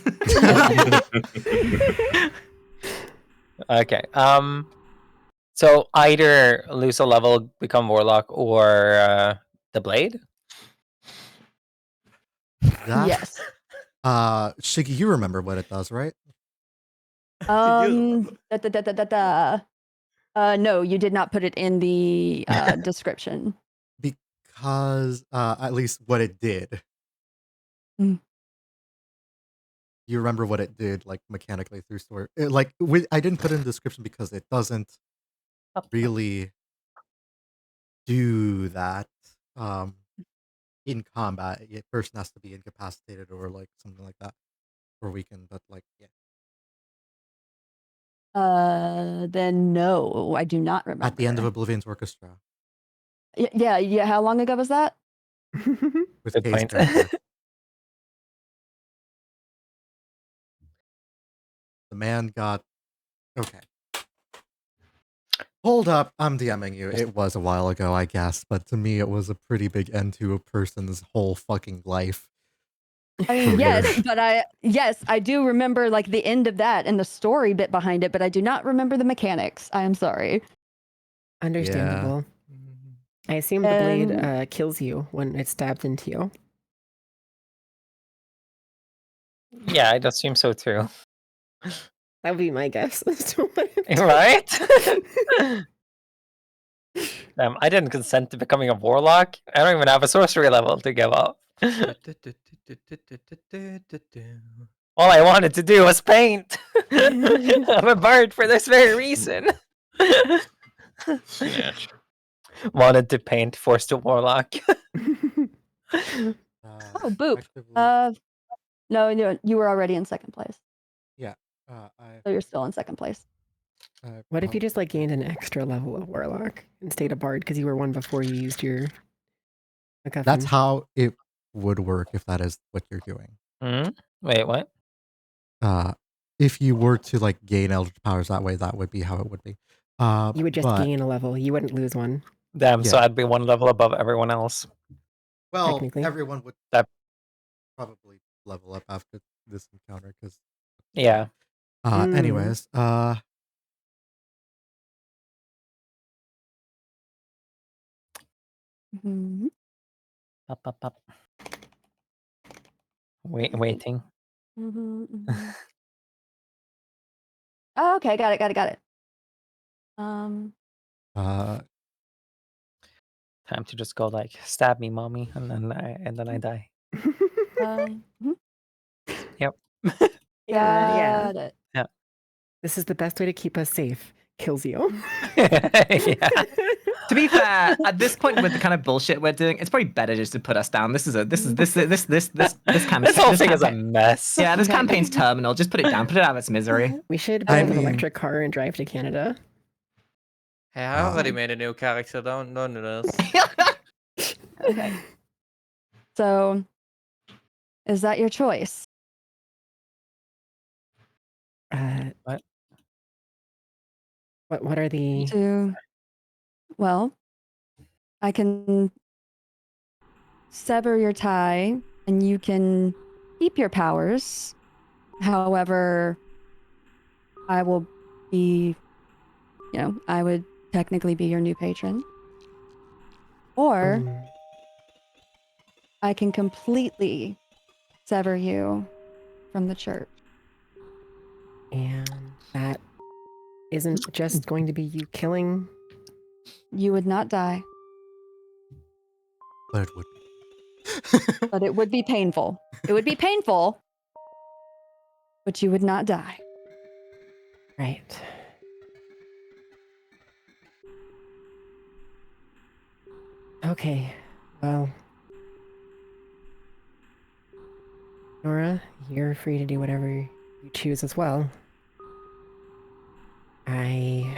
Okay. So either lose a level, become warlock, or the blade. That, Yes. Shiggy, you remember what it does, right? Da, da, da, da, da, da. No, you did not put it in the description. Because at least what it did. Mm. You remember what it did, like mechanically through story. I didn't put it in the description because it doesn't really do that. In combat, a person has to be incapacitated or like something like that, or weakened. But like, yeah, Then no, I do not remember. at the end of Oblivion's Orchestra Yeah. How long ago was that? with Good Kay's point. character. The man got okay. Hold up, I'm DMing you. It was a while ago, I guess, but to me, it was a pretty big end to a person's whole fucking life. I mean, Career. yes, but I do remember like the end of that and the story bit behind it, but I do not remember the mechanics. I am sorry. Understandable. I assume the blade And- kills you when it's stabbed into you. Yeah, I'd assume so too. That would be my guess as to what it Right? Damn, I didn't consent to becoming a warlock. I don't even have a sorcery level to give up. All I wanted to do was paint. I'm a bard for this very reason. Snatch. Wanted to paint, forced to warlock. Oh, boop. Effectively, No, you were already in second place, I, so you're still in second place. What if you just like gained an extra level of warlock and stayed a bard because you were one before you used your MacGuffin? That's how it would work if that is what you're doing. Hmm? Wait, what? If you were to like gain eldritch powers that way, that would be how it would be. You would just but- gain a level. You wouldn't lose one. Damn, so Yeah. I'd be one level above everyone else. Well, Technically. everyone would That- probably level up after this encounter because. Yeah. Anyways, Mhm. Up, up, up. Waiting. Oh, okay, got it. Time to just go like, stab me, mommy, and then I die. Mhm. Yep. Yeah. Got it. This is the best way to keep us safe. Kills you. Yeah. To be fair, at this point with the kind of bullshit we're doing, it's probably better just to put us down. This campaign. This whole thing is a mess. Yeah, this Okay. campaign's terminal. Just put it down. Put it out of its misery. We should I buy an mean- electric car and drive to Canada. Hey, I already made a new character. Don't do this. Okay. So, is that your choice? What? What are the Well, I can sever your tie and you can keep your powers. However, I will be, I would technically be your new patron. Or I can completely sever you from the church. And that isn't just going to be you killing. You would not die, but it would. but it would be painful. It would be painful, but you would not die. Right. Okay. Well, Nora, you're free to do whatever you choose as well. I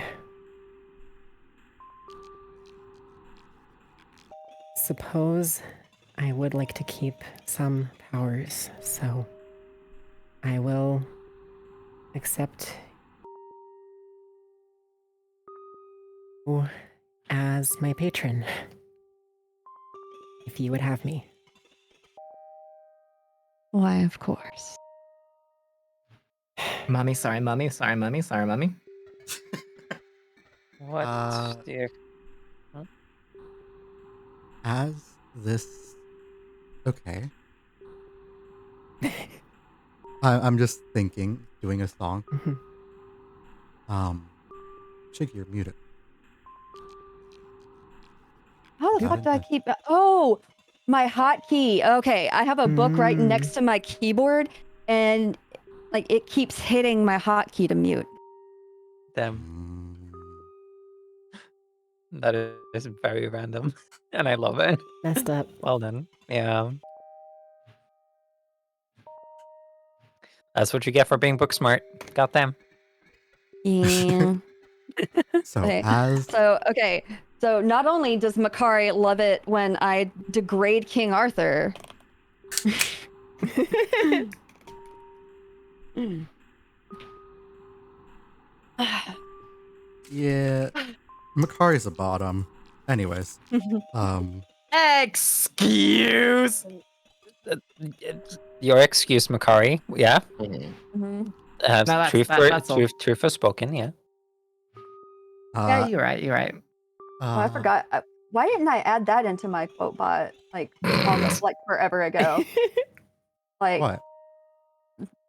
suppose I would like to keep some powers, so I will accept you as my patron. If you would have me. Why, of course. Mummy, sorry, mummy, sorry, mummy, sorry, mummy. What? Dear. As this. Okay. I'm just thinking, doing a song. Mhm. Shiggy, you're muted. How the Got fuck it, do I nice. keep? Oh, my hotkey. Okay, I have a book right Mm. next to my keyboard, and like it keeps hitting my hotkey to mute. Damn, Mm, that is very random, and I love it. Messed up. Well done. Yeah. That's what you get for being book smart. Goddamn. Yeah. So Okay. as So not only does Makari love it when I degrade King Arthur. yeah, Makari's a bottom. Anyways, Excuse. Your excuse, Makari. Yeah. Mhm. Mhm. Truth was spoken. Yeah. Yeah, uh, you're right. You're right. Oh, I forgot. Why didn't I add that into my quote bot like forever ago? Like What?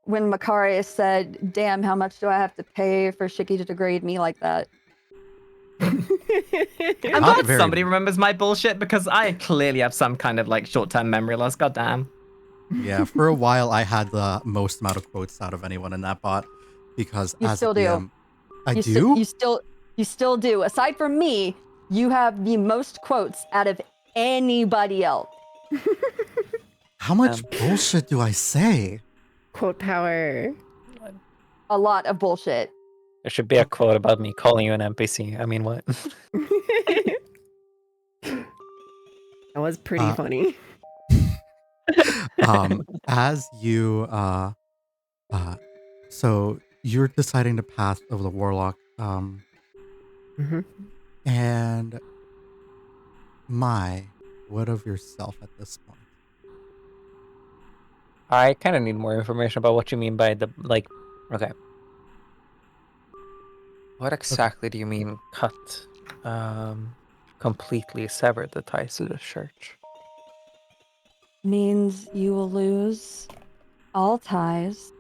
when Makari said, "Damn, how much do I have to pay for Shiki to degrade me like that?" I'm Not glad very- somebody remembers my bullshit because I clearly have some kind of like short-term memory loss. Goddamn. Yeah, for a while I had the most amount of quotes out of anyone in that bot because You as still a do. DM, I You do. you still do. Aside from me, you have the most quotes out of anybody else. How much bullshit do I say? Quote power. A lot of bullshit. There should be a quote about me calling you an NPC. I mean, what? That was pretty funny. As you so you're deciding the path of the warlock, Mhm. and what of yourself at this point? I kind of need more information about what you mean by the like. Okay. What exactly do you mean cut? Completely sever the ties to the church. Means you will lose all ties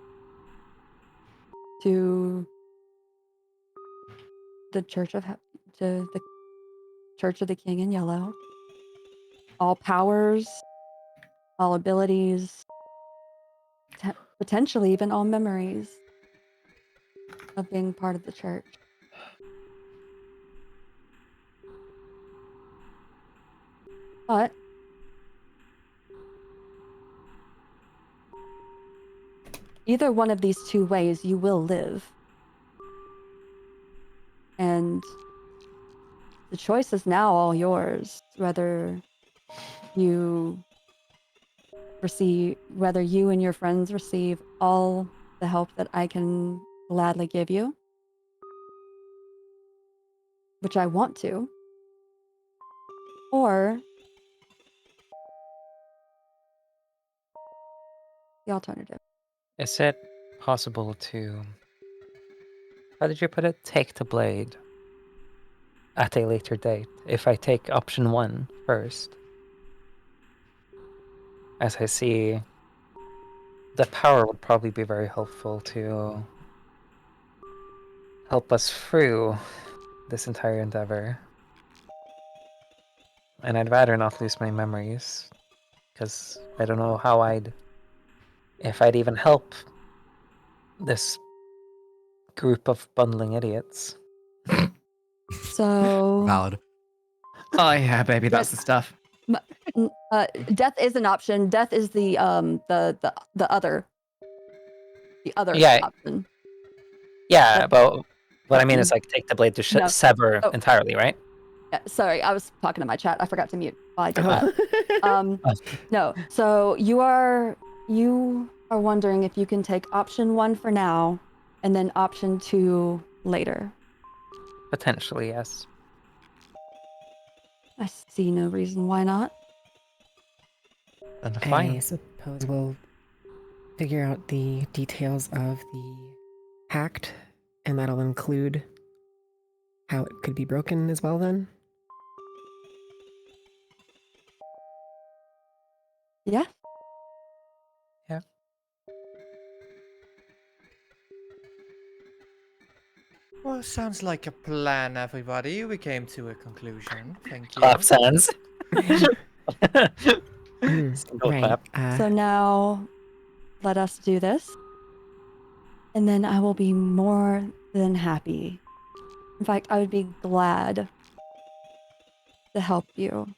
to the to the Church of the King in Yellow. All powers, all abilities, potentially even all memories of being part of the church. But either one of these two ways, you will live. And the choice is now all yours, whether you and your friends receive all the help that I can gladly give you, which I want to, or the alternative. Is it possible to, how did you put it, take the blade at a later date if I take option 1 first? As I see, the power would probably be very helpful to help us through this entire endeavor. And I'd rather not lose my memories, because I don't know if I'd even help this group of bundling idiots. So Valid. Oh yeah, baby, that's the stuff. Death is an option. Death is the other Yeah. option. Yeah, but what I mean is like take the blade to No. sever Oh. entirely, right? Yeah, sorry, I was talking to my chat. I forgot to mute while I did that. No. So you are wondering if you can take option 1 for now, and then option 2 later. Potentially, yes. I see no reason why not. Then I fine. suppose we'll figure out the details of the pact, and that'll include how it could be broken as well then. Yeah. Well, sounds like a plan, everybody. We came to a conclusion. Thank you. Clap hands. Mm, Single right. clap. So now, let us do this, and then I will be more than happy. In fact, I would be glad to help you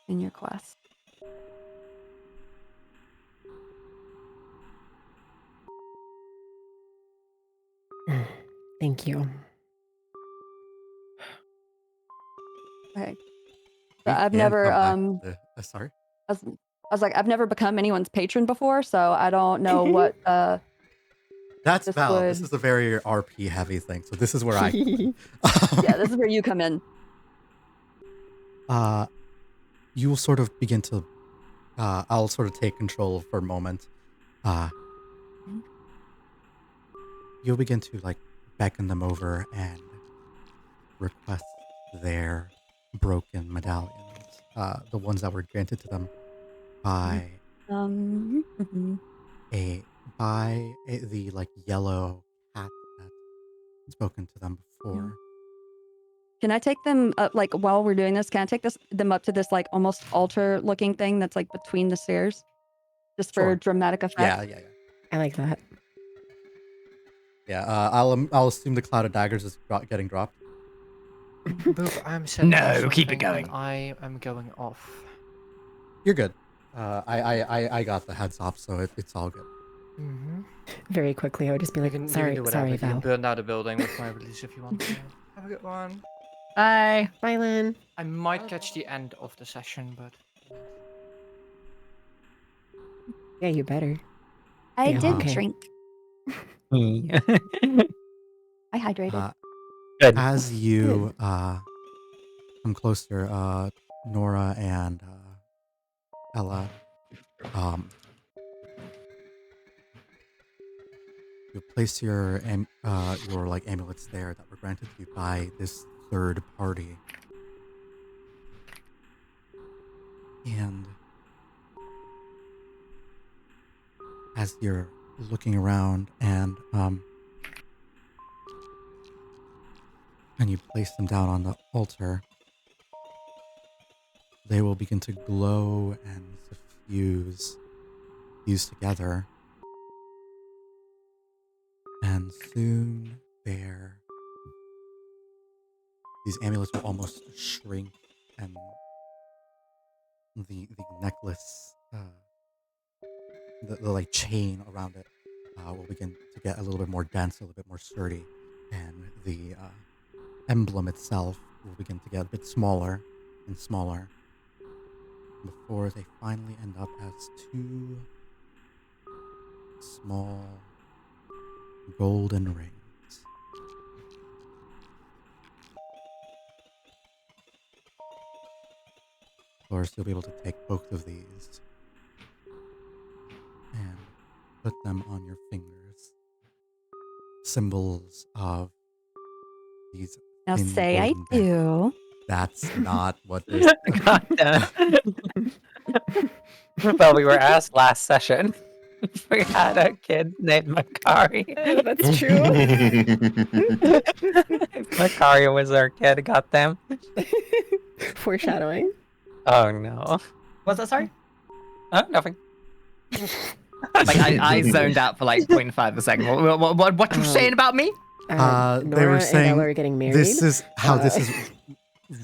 in your quest. Thank you. Okay. We I've can never come back to- sorry. I was like, I've never become anyone's patron before, so I don't know what That's This Val. This would- is a very RP heavy thing, so this is where I. yeah, this is where you come in. You will sort of begin to. I'll sort of take control for a moment. You'll begin to like beckon them over and request their broken medallions, the ones that were granted to them by Mhm. the like yellow cat that had spoken to them before. Can I take them up, like, while we're doing this? Can I take them up to this like almost altar looking thing that's like between the stairs, just for Sure. dramatic effect? Yeah. I like that. Yeah, I'll assume the cloud of daggers is getting dropped. Boop, I'm setting No, up keep it something going. and I am going off. You're good. I got the heads up, so it's all good. Mm-hmm. Very quickly, I would just be You like, can sorry, do whatever. sorry, You can Val. burn down the building with my release if you want to. Have a good one. Bye. Bye, Lynn. I might catch the end of the session, but Yeah, you better. I Yeah, did okay. drink. Good. I hydrated. As you come closer, Nora and Ella, you place your like amulets there that were granted to you by this third party, and as you're looking around and you place them down on the altar, they will begin to glow and fuse together. And soon these amulets will almost shrink, and the necklace, the like chain around it, will begin to get a little bit more dense, a little bit more sturdy, and the emblem itself will begin to get a bit smaller and smaller before they finally end up as two small golden rings. Of course, you'll be able to take both of these and put them on your fingers. Symbols of these. Now thin say I golden bands. do. That's not what this. God damn. Well, we were asked last session if we had a kid named Makari. That's true. If Makari was our kid, goddamn. Foreshadowing. Oh no. What's that? Sorry. Oh, nothing. Like I zoned out for like 0.5 a second. What you saying about me? They were Nora and saying Ella are getting married. This is how this Uh, is.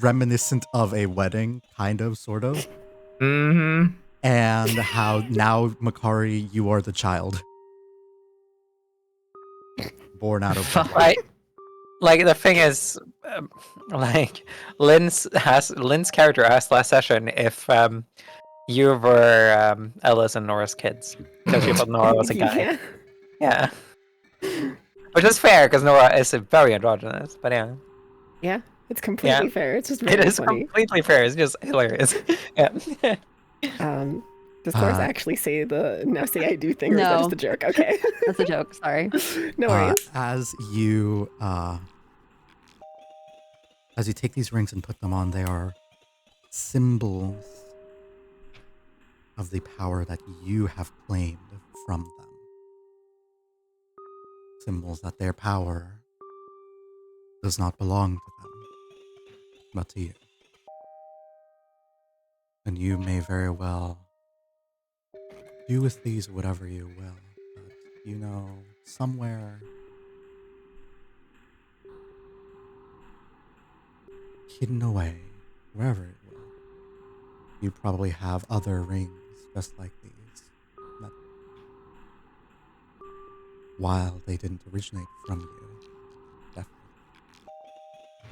reminiscent of a wedding, kind of, sort of. Mm-hmm. And how now, Makari, you are the child. Born out of wedlock. Right. Like the thing is, like Lynn's character asked last session if you were Ella's and Nora's kids because she thought Nora was a guy. Yeah. Yeah. Which is fair because Nora is very androgynous, but yeah. Yeah, it's completely Yeah. fair. It's just It very is funny. completely fair. It's just hilarious. Yeah. Does Cloris Uh, actually say the now say I do thing, or is that No. just a joke? Okay. That's a joke. Sorry. No worries. As you take these rings and put them on, they are symbols of the power that you have claimed from them. Symbols that their power does not belong to them, but to you. And you may very well do with these whatever you will, but you know, somewhere hidden away, wherever it will, you probably have other rings just like these, that while they didn't originate from you, definitely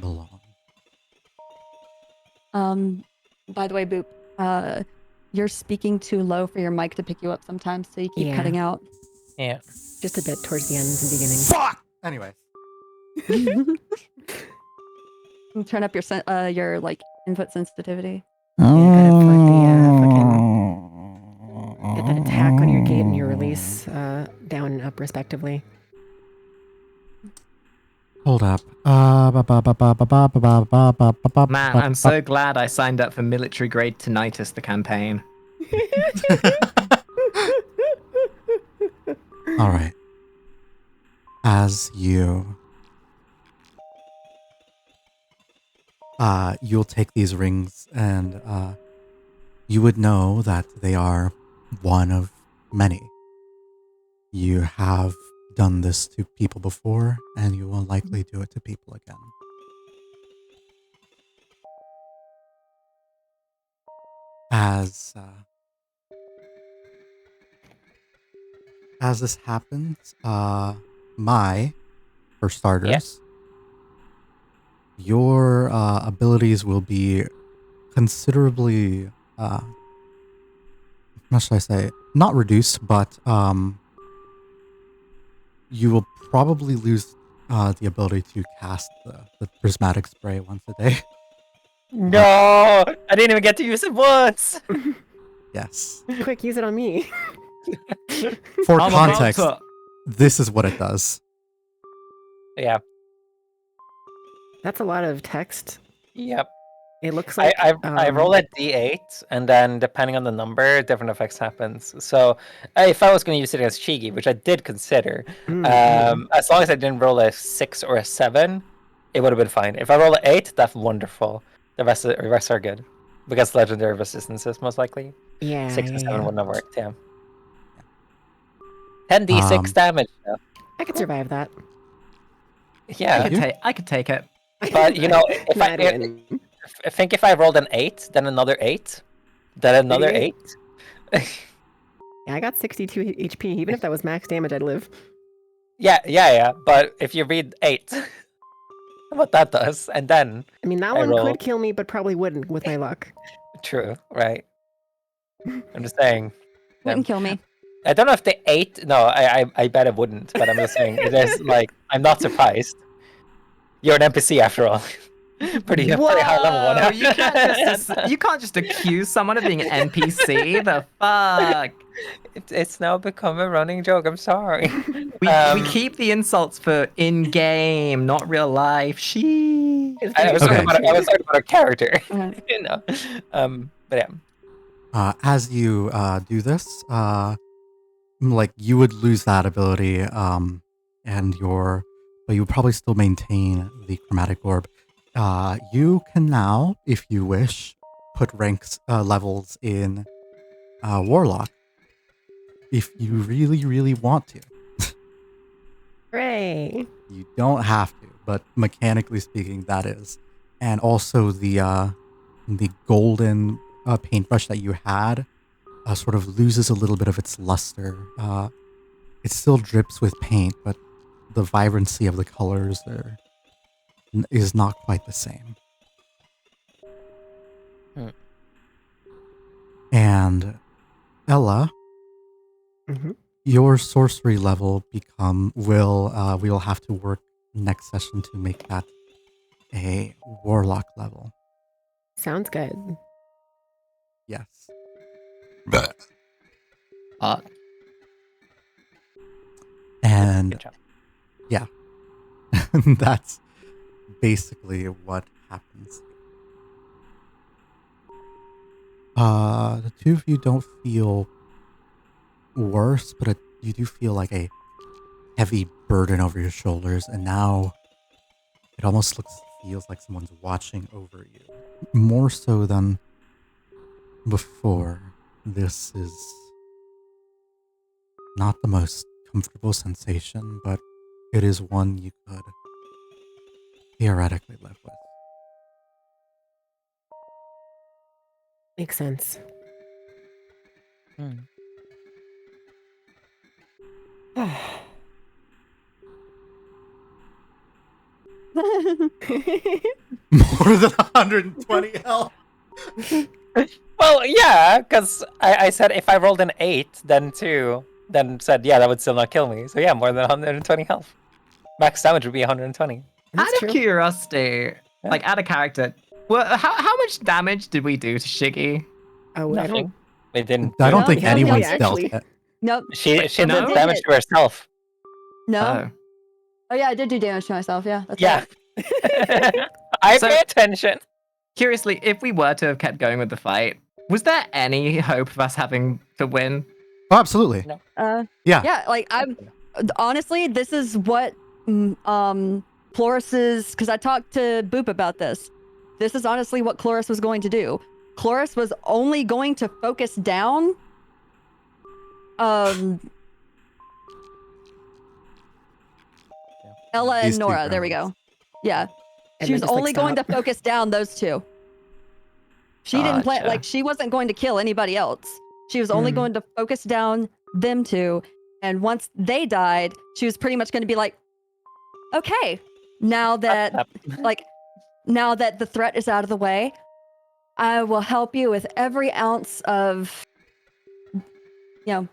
belong. By the way, Boop, you're speaking too low for your mic to pick you up sometimes, so you keep Yeah. cutting out. Yeah. Just a bit towards the end and beginning. Fuck! Anyway. Turn up your like input sensitivity. Yeah, gotta put the get that attack on your gate and your release down and up respectively. Hold up. Man, I'm so glad I signed up for military grade tinnitus the campaign. All right. As you'll take these rings and you would know that they are one of many. You have done this to people before, and you will likely do it to people again. As this happens, for starters, your abilities will be considerably, how should I say, not reduced, but you will probably lose the ability to cast the prismatic spray once a day. No, I didn't even get to use it once. Yes. Quick, use it on me. For I'm about context, to- this is what it does. Yeah. That's a lot of text. Yep. It looks like I roll a d8, and then depending on the number, different effects happens. So if I was going to use it as cheeky, which I did consider, as long as I didn't roll a 6 or a 7, it would have been fine. If I roll an 8, that's wonderful. The rest are good, because legendary resistances most likely. yeah, 6 and 7 yeah. wouldn't have worked. Yeah. 10d6 damage. Though. I could survive that. Yeah, I could take it. but you know, if I think if I rolled an 8, then another 8, then another Really? 8. Yeah, I got 62 HP. Even if that was max damage, I'd live. Yeah. But if you read 8, what that does, and then I mean, that I one roll. could kill me, but probably wouldn't with my luck. True, right? I'm just saying. Wouldn't kill me. I don't know if the 8. No, I bet it wouldn't. But I'm just saying, it is like I'm not surprised. You're an NPC after all. pretty high level one. You can't just accuse someone of being an NPC. The fuck? It's now become a running joke. I'm sorry. We keep the insults for in-game, not real life. She. I was talking about a character. Uh-huh. You know. But yeah. As you do this, like you would lose that ability, but you would probably still maintain the chromatic orb. You can now, if you wish, put ranks levels in Warlock, if you really, really want to. Hooray! You don't have to, but mechanically speaking, that is. and also the golden paintbrush that you had sort of loses a little bit of its luster. It still drips with paint, but the vibrancy of the colors is not quite the same. Hmm. And Ella, Mhm. your sorcery level we will have to work next session to make that a warlock level. Sounds good. Yes. And Good job. yeah, that's basically what happens. The two of you don't feel worse, but you do feel like a heavy burden over your shoulders, and now it almost feels like someone's watching over you. More so than before. This is not the most comfortable sensation, but it is one you could theoretically live with. Makes sense. Hmm. More than 120 health. Well, yeah, because I said if I rolled an 8, then 2, then said, yeah, that would still not kill me. So yeah, more than 120 health. Max damage would be 120. That's Out of true. curiosity, Yeah. like out of character, well, how much damage did we do to Shiggy? Oh, I don't. Nothing. It didn't. I don't No, think no, anyone's yeah, dealt actually. it. Nope. She Wait, did no? damage to herself. No. Oh yeah, I did do damage to myself. Yeah. That's Yeah. right. I So- pay attention. Curiously, if we were to have kept going with the fight, was there any hope of us having to win? Oh, absolutely. Yeah. Yeah. Like I'm honestly, this is what Chloris's, because I talked to Boop about this. This is honestly what Chloris was going to do. Chloris was only going to focus down. Ella and These two Nora. There we gremlins. go. Yeah. And She then was just, like, only going to stop. focus down those two. She didn't plan, Gotcha. like, she wasn't going to kill anybody else. She was only Mhm. going to focus down them two. And once they died, she was pretty much going to be like, okay, now that, like, now that the threat is out of the way, I will help you with every ounce of, you know.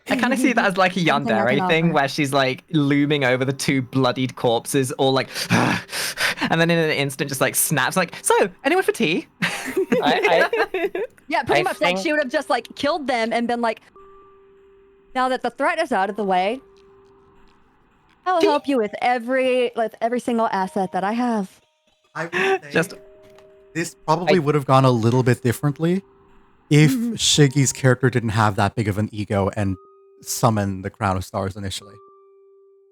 I kind of see that as like a Something I yandere can thing offer. where she's like looming over the two bloodied corpses, all like, and then in an instant just like snaps, like, so, anyone for tea? Yeah, pretty I much like think- she would have just like killed them and been like, now that the threat is out of the way, I'll help you with every single asset that I have. I would say Just this probably would have gone a little bit differently if Shiggy's character didn't have that big of an ego and summon the Crown of Stars initially.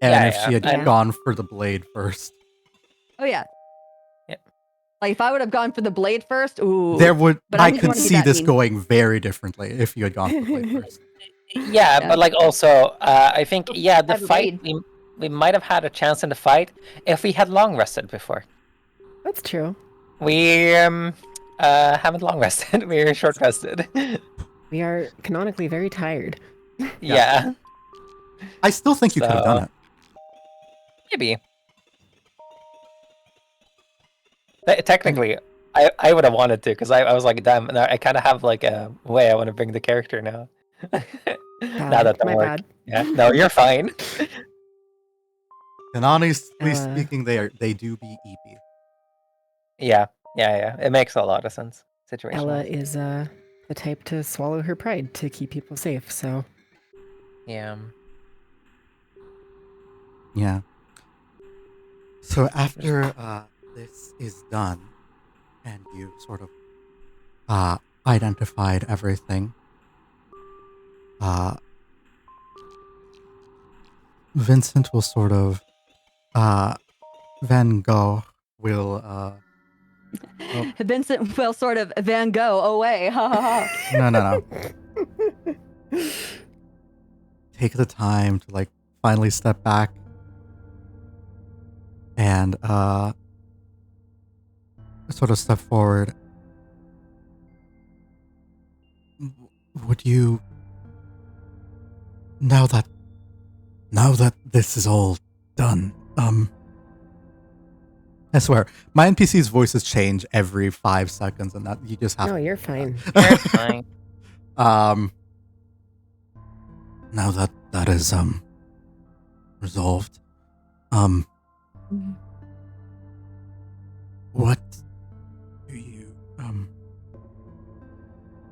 And Yeah, if she had yeah. gone for the blade first. Oh yeah. Yep. Like if I would have gone for the blade first, ooh. But I I didn't could wanna be see that this mean. going very differently if you had gone for the blade first. Yeah, Yeah. but like also, I think the I'd fight we might have had a chance in the fight if we had long rested before. That's true. We haven't long rested. We're short rested. We are canonically very tired. Yeah, I still think you could have done So- it. maybe. Technically, I would have wanted to because I was like, damn, I kind of have like a way I want to bring the character now. Now that my don't work. bad. Yeah, no, you're fine. And honestly Uh, speaking, they do be EP. Yeah. It makes a lot of sense. Situation. Ella is the type to swallow her pride to keep people safe. So Yeah. Yeah. So after this is done, and you sort of identified everything, Vincent will sort of Van Gogh will Vincent will sort of Van Gogh away. Ha ha ha. no take the time to like finally step back sort of step forward. Would you, now that this is all done, I swear, my NPC's voices change every 5 seconds, and that you just have No, to. you're fine. You're fine. Now that is resolved, what do you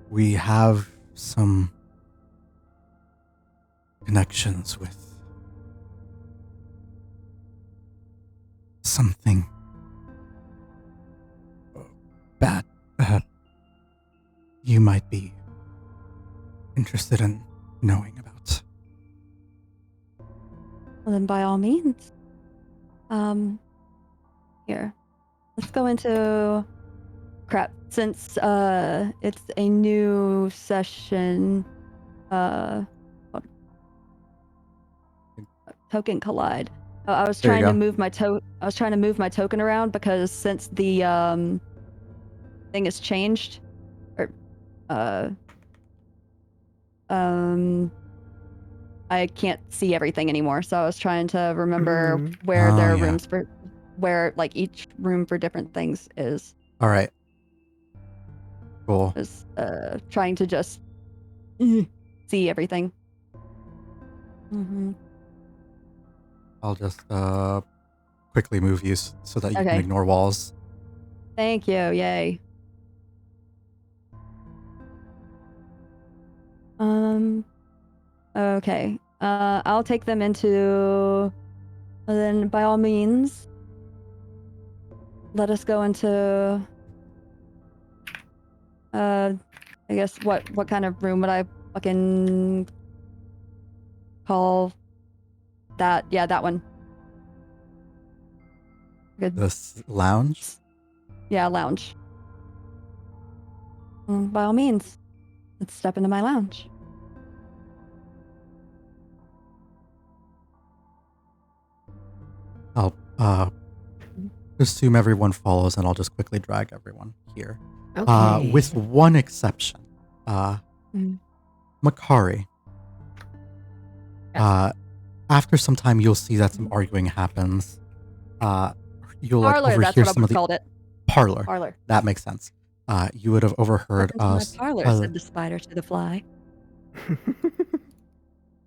we have some connections with something bad you might be interested in knowing about. Well, then by all means. Here. Let's go into crap. Since it's a new session, token collide. I was There you trying to go. move my token around because since the thing has changed, or I can't see everything anymore. So I was trying to remember where there are yeah. rooms for where like each room for different things is. All right. Cool. Is trying to just see everything. I'll just quickly move you so that you can Okay. ignore walls. Thank you. Yay. Okay. I'll take them into. And then, by all means, let us go into. I guess what kind of room would I fucking call that? Yeah, that one. Good. This lounge. Yeah, lounge. By all means, let's step into my lounge. I'll assume everyone follows, and I'll just quickly drag everyone here. Okay. With one exception. Makari. After some time, you'll see that some arguing happens. You'll like Parlor, that's overhear what I some of the called it. parlor. Parlor. That makes sense. You would have overheard Welcome us. to my parlor, said the spider to the fly.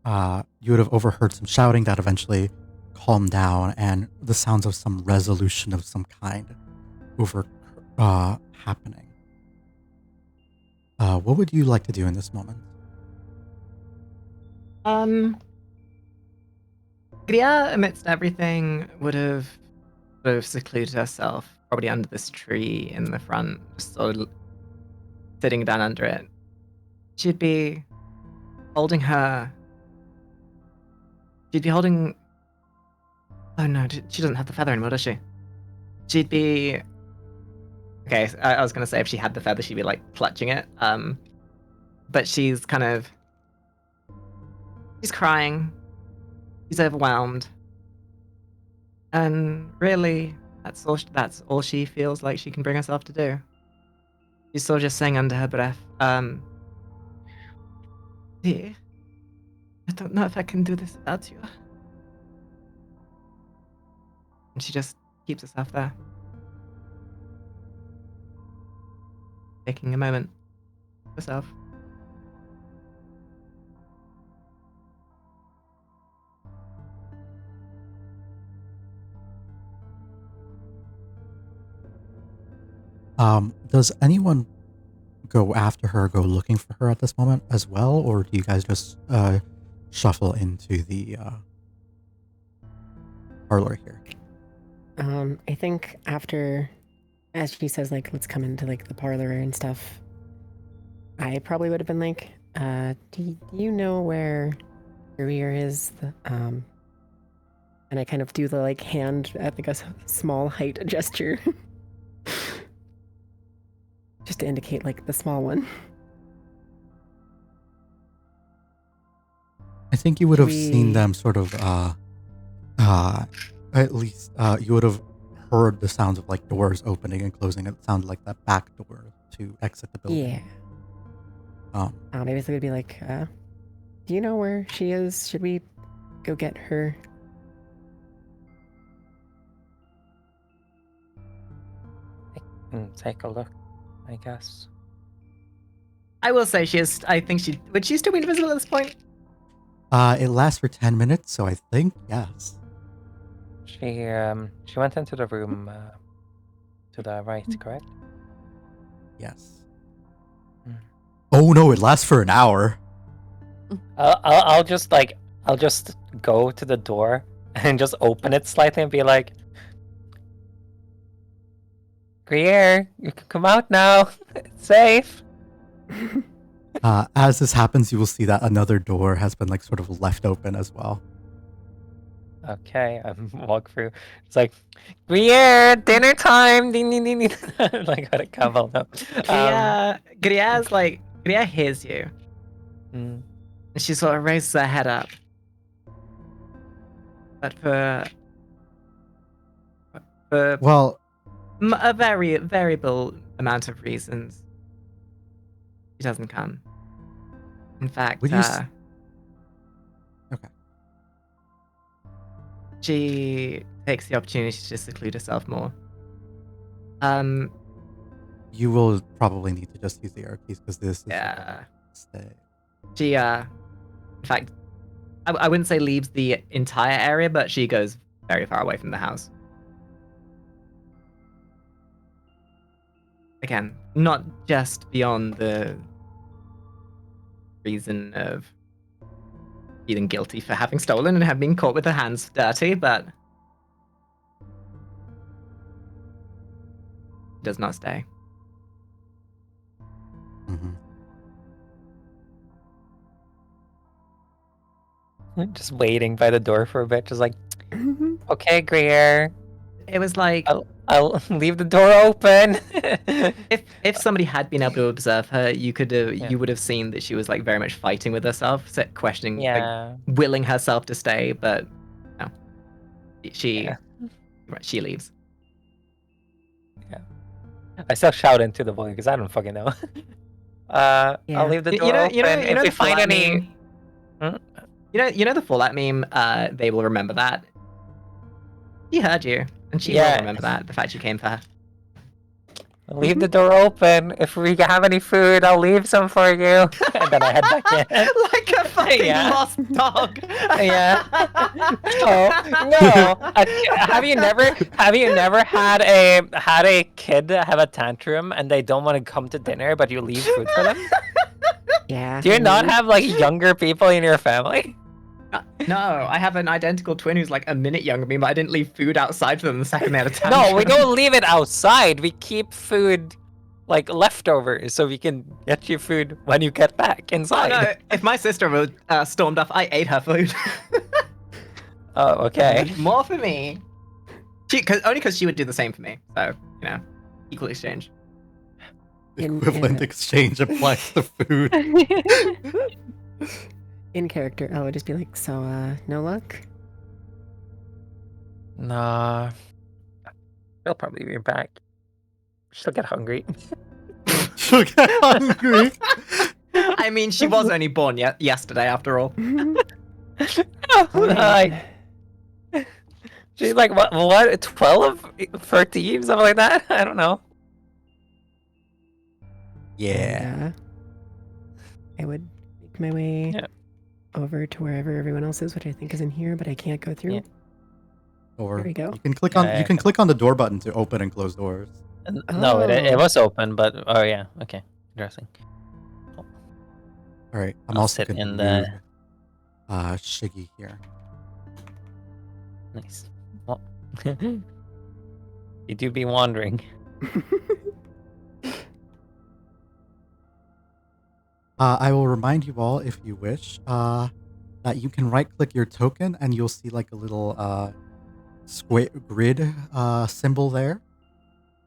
You would have overheard some shouting that eventually calmed down, and the sounds of some resolution of some kind over happening. What would you like to do in this moment? Gria, amidst everything, would have sort of secluded herself, probably under this tree in the front, just sort of sitting down under it. She'd be holding her. She'd be holding. Oh no, she doesn't have the feather anymore, does she? She'd be. Okay, I was gonna say if she had the feather, she'd be like clutching it. But she's kind of. She's crying. She's overwhelmed. And really, that's all she feels like she can bring herself to do. She's sort of just saying under her breath, dear, I don't know if I can do this without you. And she just keeps herself there. Taking a moment for herself. Does anyone go after her, go looking for her at this moment as well, or do you guys just shuffle into the parlor here? I think after, as she says, like, let's come into like the parlor and stuff, I probably would have been like, do you know where Greer is? And I kind of do the like hand at like a small height gesture. Just to indicate like the small one. I think you would have We- seen them sort of at least you would have heard the sounds of like doors opening and closing. It sounded like that back door to exit the building. Yeah. Um, Maybe they would be like, do you know where she is? Should we go get her? Take a look, I guess. I will say I think would she still be invisible at this point? it lasts for 10 minutes, so I think yes. She went into the room to the right, correct? Yes. Hmm. Oh no, it lasts for an hour. I'll just go to the door and just open it slightly and be like, Gruyere, you can come out now. It's safe. As this happens, you will see that another door has been like sort of left open as well. Okay, I walk through. It's like, Gruyere, dinner time. Ding, ding, ding, ding. Like, gotta come on up. Gruyere hears you, Mm. and she sort of raises her head up. But for Well, a very variable amount of reasons, she doesn't come. In fact, Would you Okay. she takes the opportunity to seclude herself more. You will probably need to just use the arrow keys because this is Yeah. stay. She, in fact, I wouldn't say leaves the entire area, but she goes very far away from the house. Again, not just beyond the reason of feeling guilty for having stolen and have been caught with her hands dirty, but does not stay. Mhm. Just waiting by the door for a bit, just like, okay, Gruyere, It was like I'll leave the door open. if somebody had been able to observe her, you Yeah. you would have seen that she was like very much fighting with herself, questioning, like, Yeah. willing herself to stay, but no, she Yeah. she leaves. I still shout into the void because I don't fucking know. Yeah. I'll leave the You door know- open. you know- you if know we the find Fallout any, meme? Hmm? You know the Fallout meme. They will remember that. She heard you, and she Yeah. will remember that. The fact you came for her. I'll leave the door open. If we have any food, I'll leave some for you. And then I head back in. Like a fucking Yeah. lost dog. Yeah. No. Have you never had a kid have a tantrum and they don't want to come to dinner, but you leave food for them? Yeah. Do you not have like younger people in your family? No, I have an identical twin who's like a minute younger than me, but I didn't leave food outside for them the second they had a tantrum. No, we don't leave it outside. We keep food like leftovers so we can get you food when you get back Oh, inside. no, if my sister stormed off, I ate her food. Oh, okay. More for me. Only because she would do the same for me. So, equal exchange. Equivalent exchange applies to food. In character, I would just be like, so, no luck? Nah. They'll probably be back. She'll get hungry. She'll get hungry. I mean, she was only born yesterday, after all. Like, she's like, what, 12? 13? Something like that? I don't know. Yeah. I would make my way Yeah. over to wherever everyone else is, which I think is in here, but I can't go through. Yeah. Or There we go. you can click on Yeah. you can click on the door button to open and close doors. No, it Oh. was open, but oh yeah, okay, interesting. All right, I'm I'll also sit gonna in the- move, Shiggy here. Nice. Well, you do be wandering. I will remind you all, if you wish, that you can right-click your token and you'll see like a little square grid symbol there.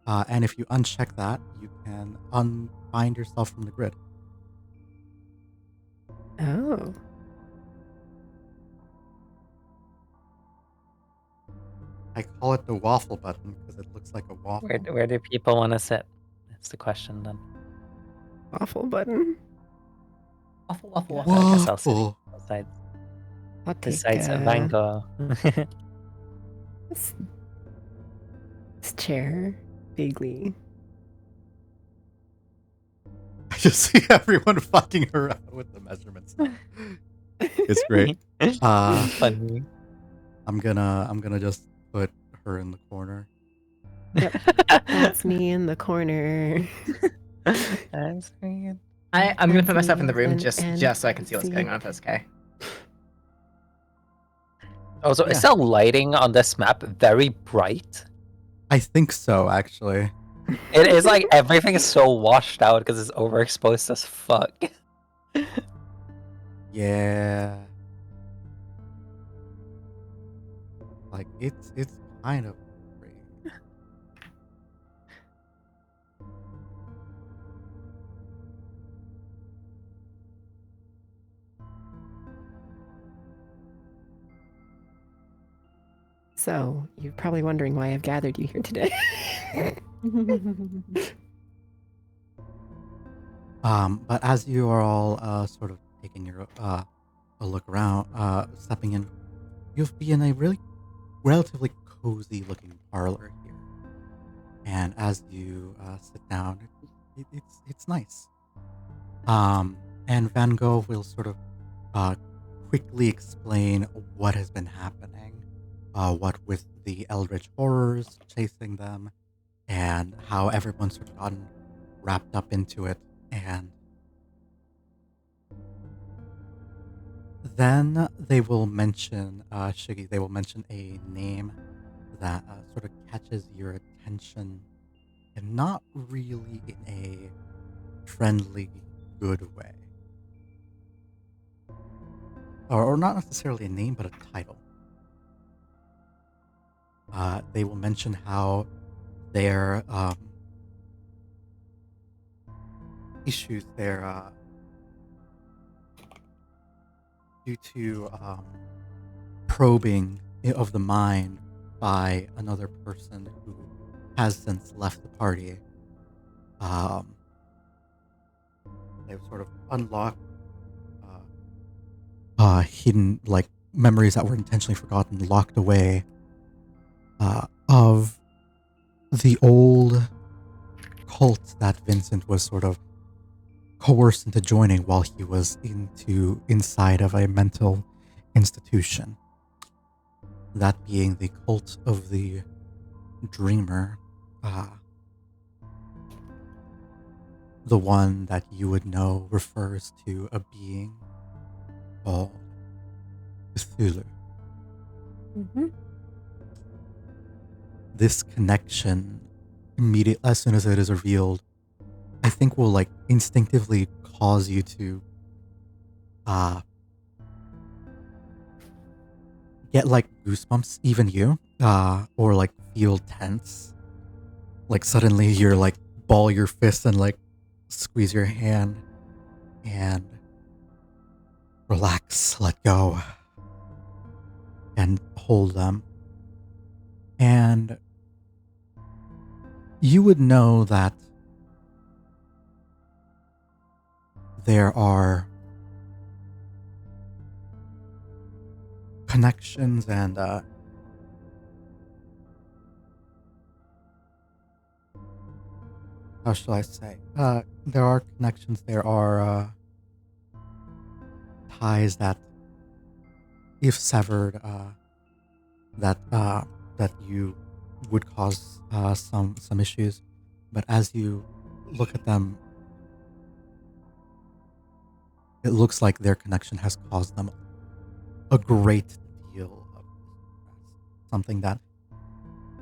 And if you uncheck that, you can unbind yourself from the grid. Oh. I call it the waffle button because it looks like a waffle. Where do people want to sit? That's the question then. Awful button. Waffle, waffle, Yeah, waffle. I guess I'll sit Waffle. beside I'll take besides Vango. this, this chair. Bigly. I just see everyone fucking around with the measurements. It's great. Funny. I'm gonna just put her in the corner. That's me in the corner. I'm sorry. I'm gonna put That's myself in the me room and just so I can see what's NPC. going on if that's okay. Oh, so Yeah. is the lighting on this map very bright? I think so, actually. It is like everything is so washed out because it's overexposed as fuck. Yeah. Like it's kind of great. So, you're probably wondering why I've gathered you here today. But as you are all sort of taking your a look around, stepping in, you'll be in a really relatively cozy looking parlor here. And as you sit down, it's nice. And Van Gogh will sort of quickly explain what has been happening, what with the eldritch horrors chasing them, and how everyone's sort of gotten wrapped up into it. And then they will mention, Shiggy, they will mention a name that sort of catches your attention, and not really in a friendly, good way. Or not necessarily a name, but a title. They will mention how their issues, their due to probing of the mind by another person who has since left the party. They've sort of unlocked hidden, like, memories that were intentionally forgotten, locked away, of the old cult that Vincent was sort of coerced into joining while he was inside of a mental institution. That being the cult of the dreamer, the one that you would know refers to a being called Cthulhu. Mm-hmm. This connection, immediately as soon as it is revealed, I think will like instinctively cause you to get like goosebumps, even you, or like feel tense. Like suddenly you're like ball your fist and like squeeze your hand and relax, let go, and hold them. And you would know that there are connections and how shall I say? There are connections, there are ties that, if severed, that you would cause some issues. But as you look at them, it looks like their connection has caused them a great deal of distress. Something that,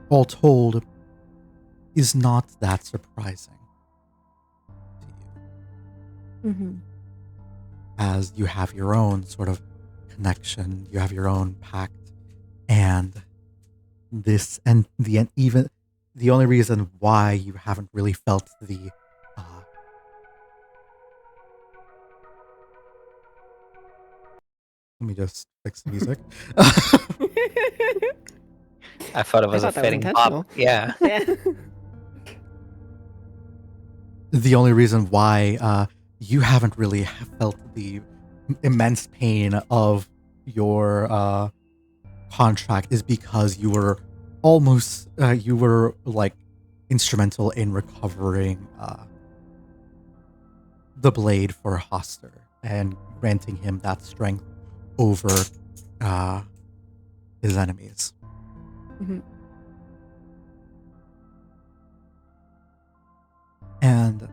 all told, is not that surprising to you. Mm-hmm. As you have your own sort of connection, you have your own pact, and even the only reason why you haven't really felt the let me just fix the music. I thought it was a thought that was fitting intentional. pop. Yeah. Yeah. The only reason why you haven't really felt the immense pain of your contract is because you were almost you were like instrumental in recovering the blade for Hoster and granting him that strength over his enemies. Mhm. And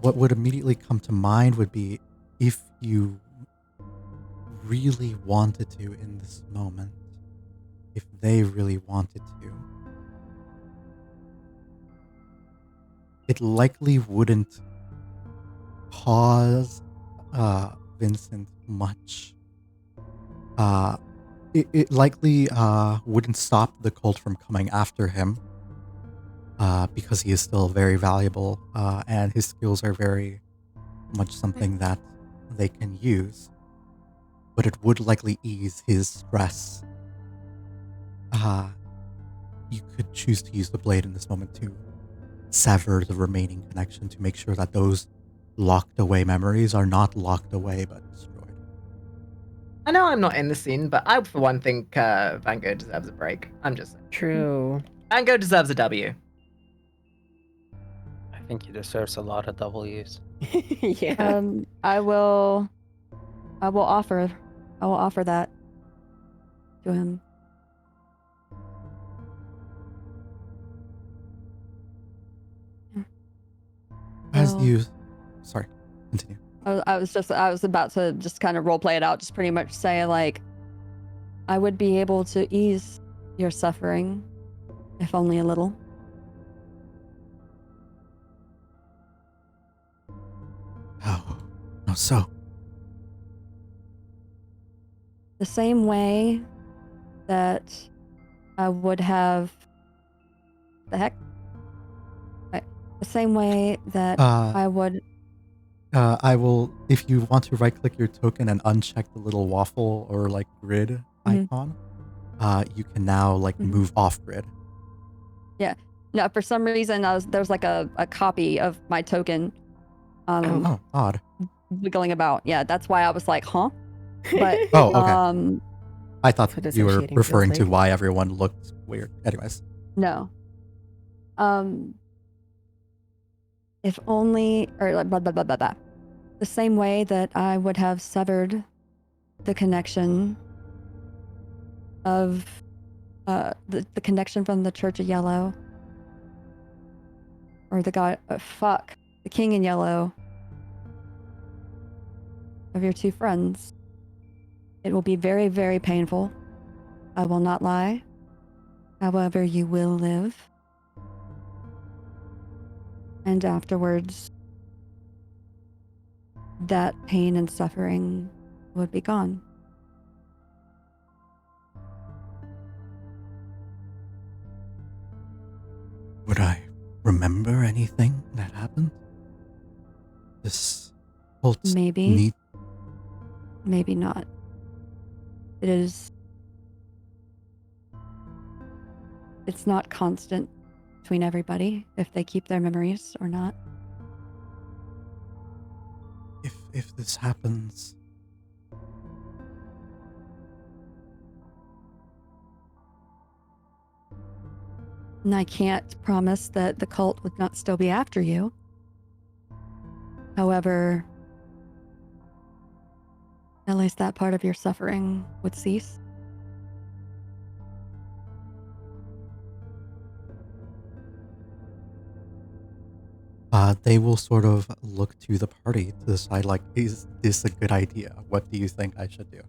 what would immediately come to mind would be if you really wanted to in this moment, if they really wanted to, it likely wouldn't cause Vincent much. It likely wouldn't stop the cult from coming after him because he is still very valuable and his skills are very much something that they can use. But it would likely ease his stress. You could choose to use the blade in this moment to sever the remaining connection to make sure that those locked away memories are not locked away but destroyed. I know I'm not in the scene, but I, for one, think Van Gogh deserves a break. I'm just saying. True. Van Gogh deserves a W. I think he deserves a lot of W's. Yeah. I will offer that to him. As So- you, sorry, continue. I was about to just kind of role play it out, just pretty much say like, I would be able to ease your suffering, if only a little. How? No, so. The same way that I would have. The heck? Right. The same way that I would. I will, if you want to right click your token and uncheck the little waffle or like grid Mhm. icon, you can now like Mhm. move off grid. No, for some reason, there's like a copy of my token Oh, odd. wiggling about. Yeah, that's why I was like, huh? But Oh, okay. I thought That's what you were dissociating feels referring to like. why everyone looked weird. Anyways. No. If only, or like blah, blah, blah, blah, blah. The same way that I would have severed the connection of the connection from the Church of Yellow, or the god, the King in Yellow, of your two friends. It will be very, very painful. I will not lie. However, you will live. And afterwards, that pain and suffering would be gone. Would I remember anything that happened? This whole Maybe. need. Maybe not. It's not constant between everybody if they keep their memories or not. If this happens, And I can't promise that the cult would not still be after you. However, at least that part of your suffering would cease. they will sort of look to the party to decide, like, is this a good idea? What do you think I should do?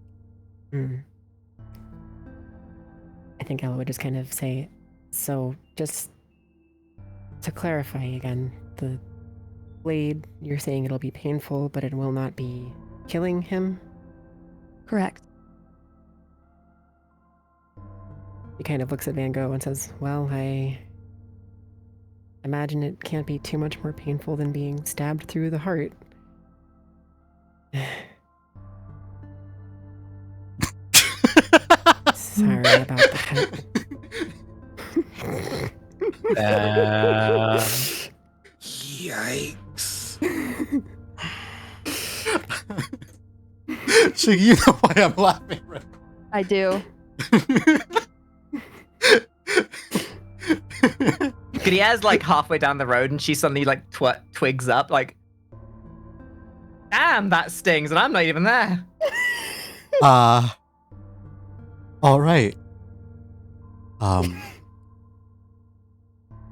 I think Ella would just kind of say, so just to clarify again, the blade, you're saying it'll be painful, but it will not be killing him? Correct. He kind of looks at Van Gogh and says, well, I imagine it can't be too much more painful than being stabbed through the heart. Sorry about that. Yikes. Shiggy, you know why I'm laughing, right? I do. Grierre's like halfway down the road and she suddenly like twigs up like, damn, that stings and I'm not even there. All right.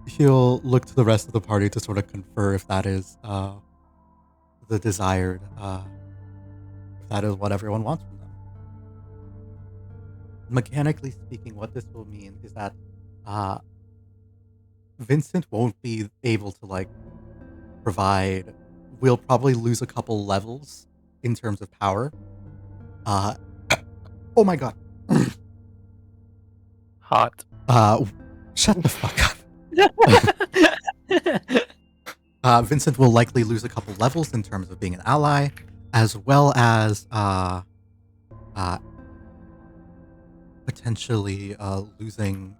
He'll look to the rest of the party to sort of confer if that is the desired, if that is what everyone wants from them. Mechanically speaking, what this will mean is that Vincent won't be able to like provide. We'll probably lose a couple levels in terms of power. Oh my god. Hot. Shut the fuck up. Vincent will likely lose a couple levels in terms of being an ally, as well as potentially losing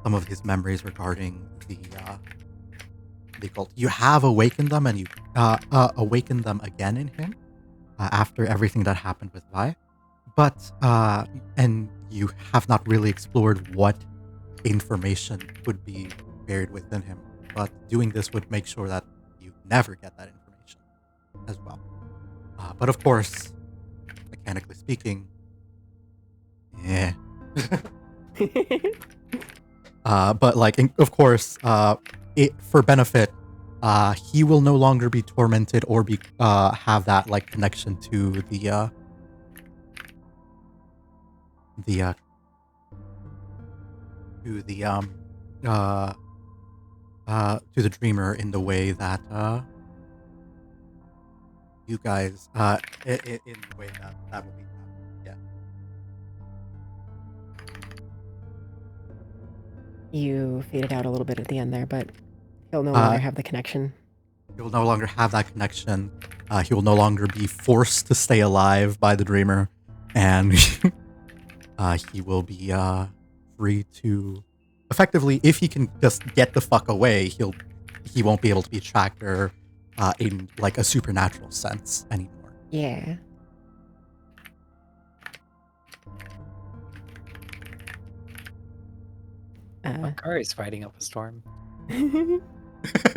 some of his memories regarding the cult. You have awakened them, and you awakened them again in him after everything that happened with Vi. But and you have not really explored what information could be buried within him. But doing this would make sure that you never get that information as well. But of course, mechanically speaking, yeah. But like, of course, for benefit, he will no longer be tormented or be have that like connection to the dreamer in the way that you guys in the way that will be yeah. You faded out a little bit at the end there, but he'll no longer have the connection. He will no longer have that connection. He will no longer be forced to stay alive by the dreamer, and he will be free to effectively, if he can just get the fuck away, he won't be able to be tracked or in like a supernatural sense anymore. Yeah. Makari's fighting up a storm.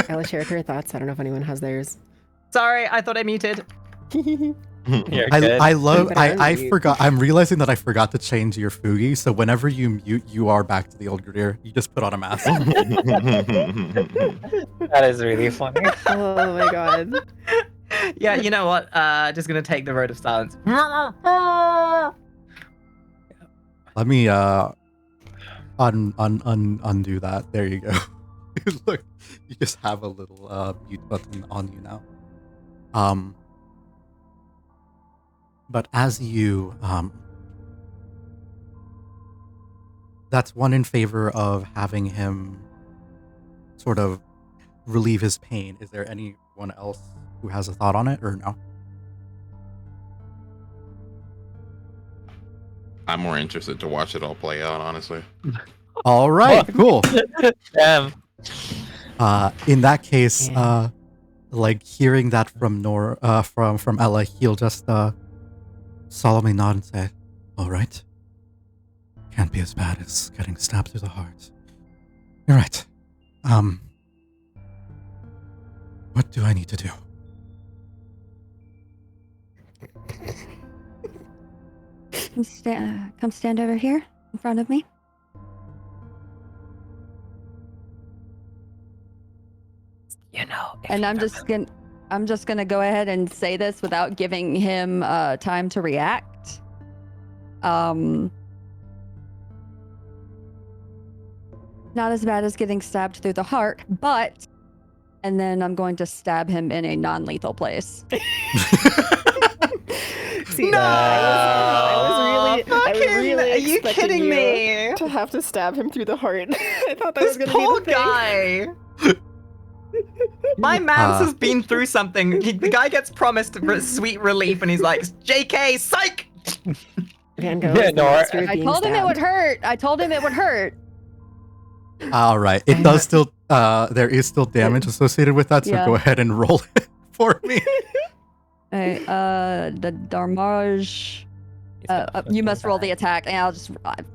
Ella shared her thoughts. I don't know if anyone has theirs. Sorry, I thought I muted. You're good. I love. But I'm I mute. forgot. I'm realizing that I forgot to change your Fugi. So whenever you mute, you are back to the old Grier. You just put on a mask. That is really funny. Oh my god. Yeah, you know what? Just gonna take the road of silence. Let me undo that. There you go. Look, you just have a little mute button on you now. But as you that's one in favor of having him sort of relieve his pain. Is there anyone else who has a thought on it or no? I'm more interested to watch it all play out, honestly. All right, cool. Damn. In that case, Yeah. like hearing that from from Ella, he'll just solemnly nod and say, "All right. Can't be as bad as getting stabbed through the heart. You're right. What do I need to do?" Come stand over here in front of me. You know. And I'm just gonna go ahead and say this without giving him time to react. Not as bad as getting stabbed through the heart, but, and then I'm going to stab him in a non-lethal place. See, No! I was really Are you expecting kidding you me? to have to stab him through the heart. I thought that This was gonna poor be the thing. guy. My man's has been through something. The guy gets promised sweet relief, and he's like, "JK, psych." Van Gogh Yeah, is the no, master of I being told him it would stabbed. hurt. I told him it would hurt. All right. It does still. There is still damage associated with that. So Yeah. go ahead and roll it for me. Hey, the Darmage. You must roll the attack, and I'll just.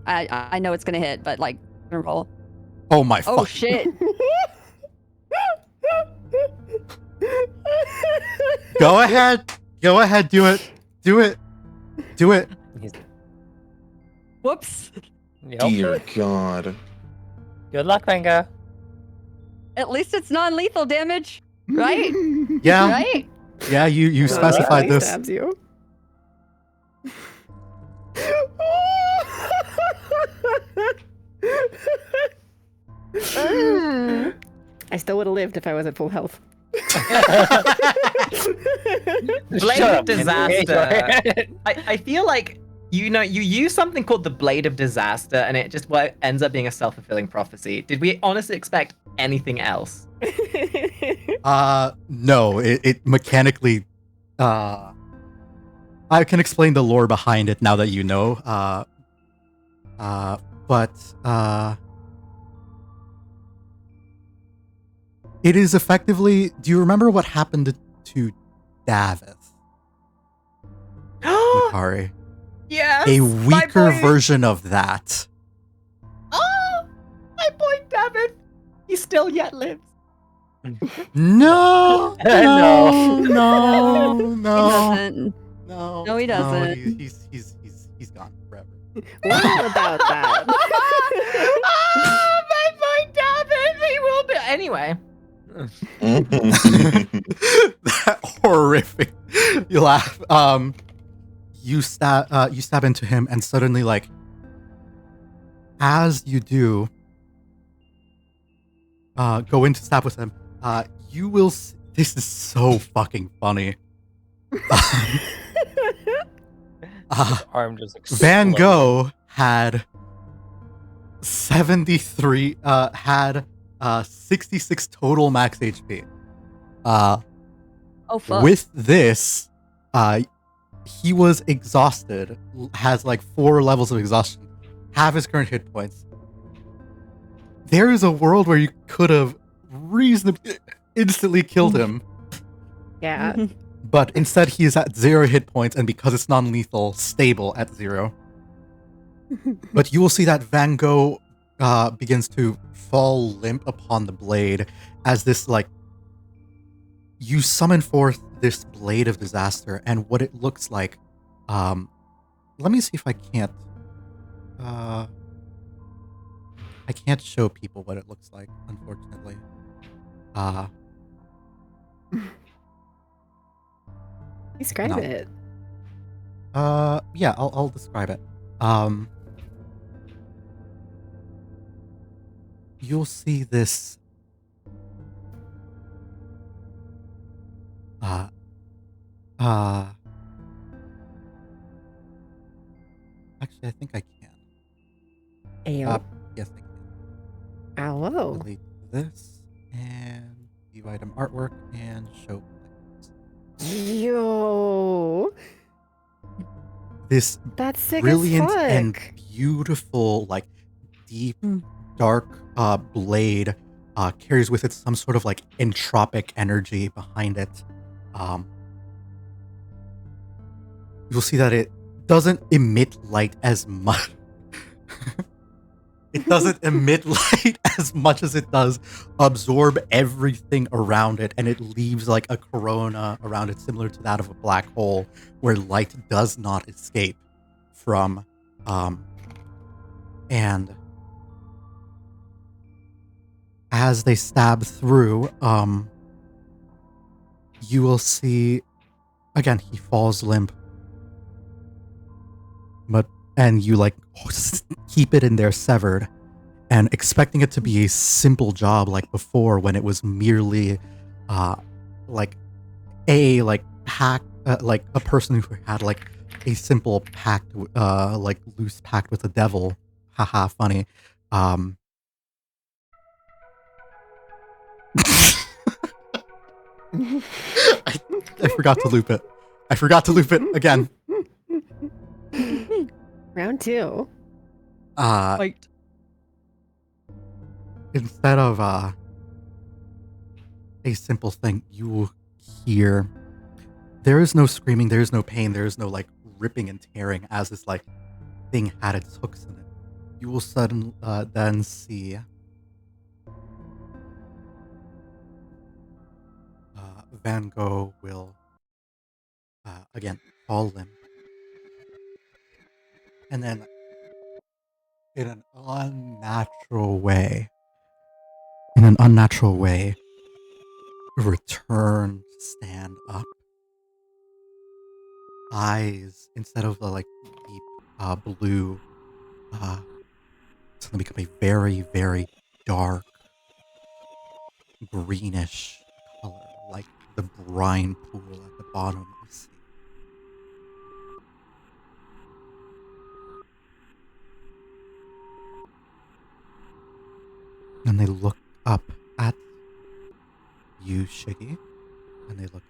I know it's gonna hit, but like, I'm gonna roll. Oh my Oh fuck. shit! Go ahead. Go ahead. Do it. Do it. Do it. Whoops. Yep. Dear God. Good luck, Venga. At least it's non-lethal damage, right? Yeah. Right? Yeah. You Well, specified he this. stabs you. I still would have lived if I was at full health. Blade Shut of up, Henry. Disaster. I feel like you use something called the Blade of Disaster, and it just ends up being a self-fulfilling prophecy. Did we honestly expect anything else? No. It mechanically. I can explain the lore behind it now that you know. But it is effectively. Do you remember what happened to Davith? Makari? Yes. A my weaker boy- version of that. Oh, my boy David. He still yet lives. No, No. no, He no, doesn't. no. No, he doesn't. He's gone forever. What about that? Oh, my boy David. He will be. Anyway. That horrific. You laugh. You stab into him, and suddenly, like, as you do, go in to stab with him. You will. This is so fucking funny. Arm just Van exploded. Gogh had 73. Had 66 total max HP. Oh fuck. With this, he was exhausted, has like 4 levels of exhaustion, half his current hit points. There is a world where you could have reasonably instantly killed him, Yeah. but instead he is at 0 hit points, and because it's non-lethal, stable at 0. But you will see that Van Gogh begins to fall limp upon the blade as this, like, you summon forth this Blade of Disaster, and what it looks like. Let me see if I can't. I can't show people what it looks like, unfortunately. Describe No. it. Yeah, I'll describe it. You'll see this. Actually, I think I can. Ayo. Yes, I can. Hello. Delete this and view item artwork and show. Yo. This That's sick brilliant as fuck. and beautiful, like, deep, dark blade carries with it some sort of, like, entropic energy behind it. You'll see that it doesn't emit light as much. It doesn't emit light as much as it does absorb everything around it, and it leaves like a corona around it, similar to that of a black hole, where light does not escape from. And as they stab through, you will see again he falls limp. And you, like, keep it in there severed, and expecting it to be a simple job like before, when it was merely like a person who had like a simple pact, like loose pact with the devil. Haha, funny. I forgot to loop it. I forgot to loop it again. Round 2. Like, Instead of a simple thing, you will hear there is no screaming, there is no pain, there is no like ripping and tearing as this like thing had its hooks in it. You will suddenly then see Van Gogh will again fall limp, and then in an unnatural way, return to stand up. Eyes, instead of the like deep blue, suddenly become a very, very dark greenish color, like the brine pool at the bottom of the sea. And they look up at you, Shiggy, and they look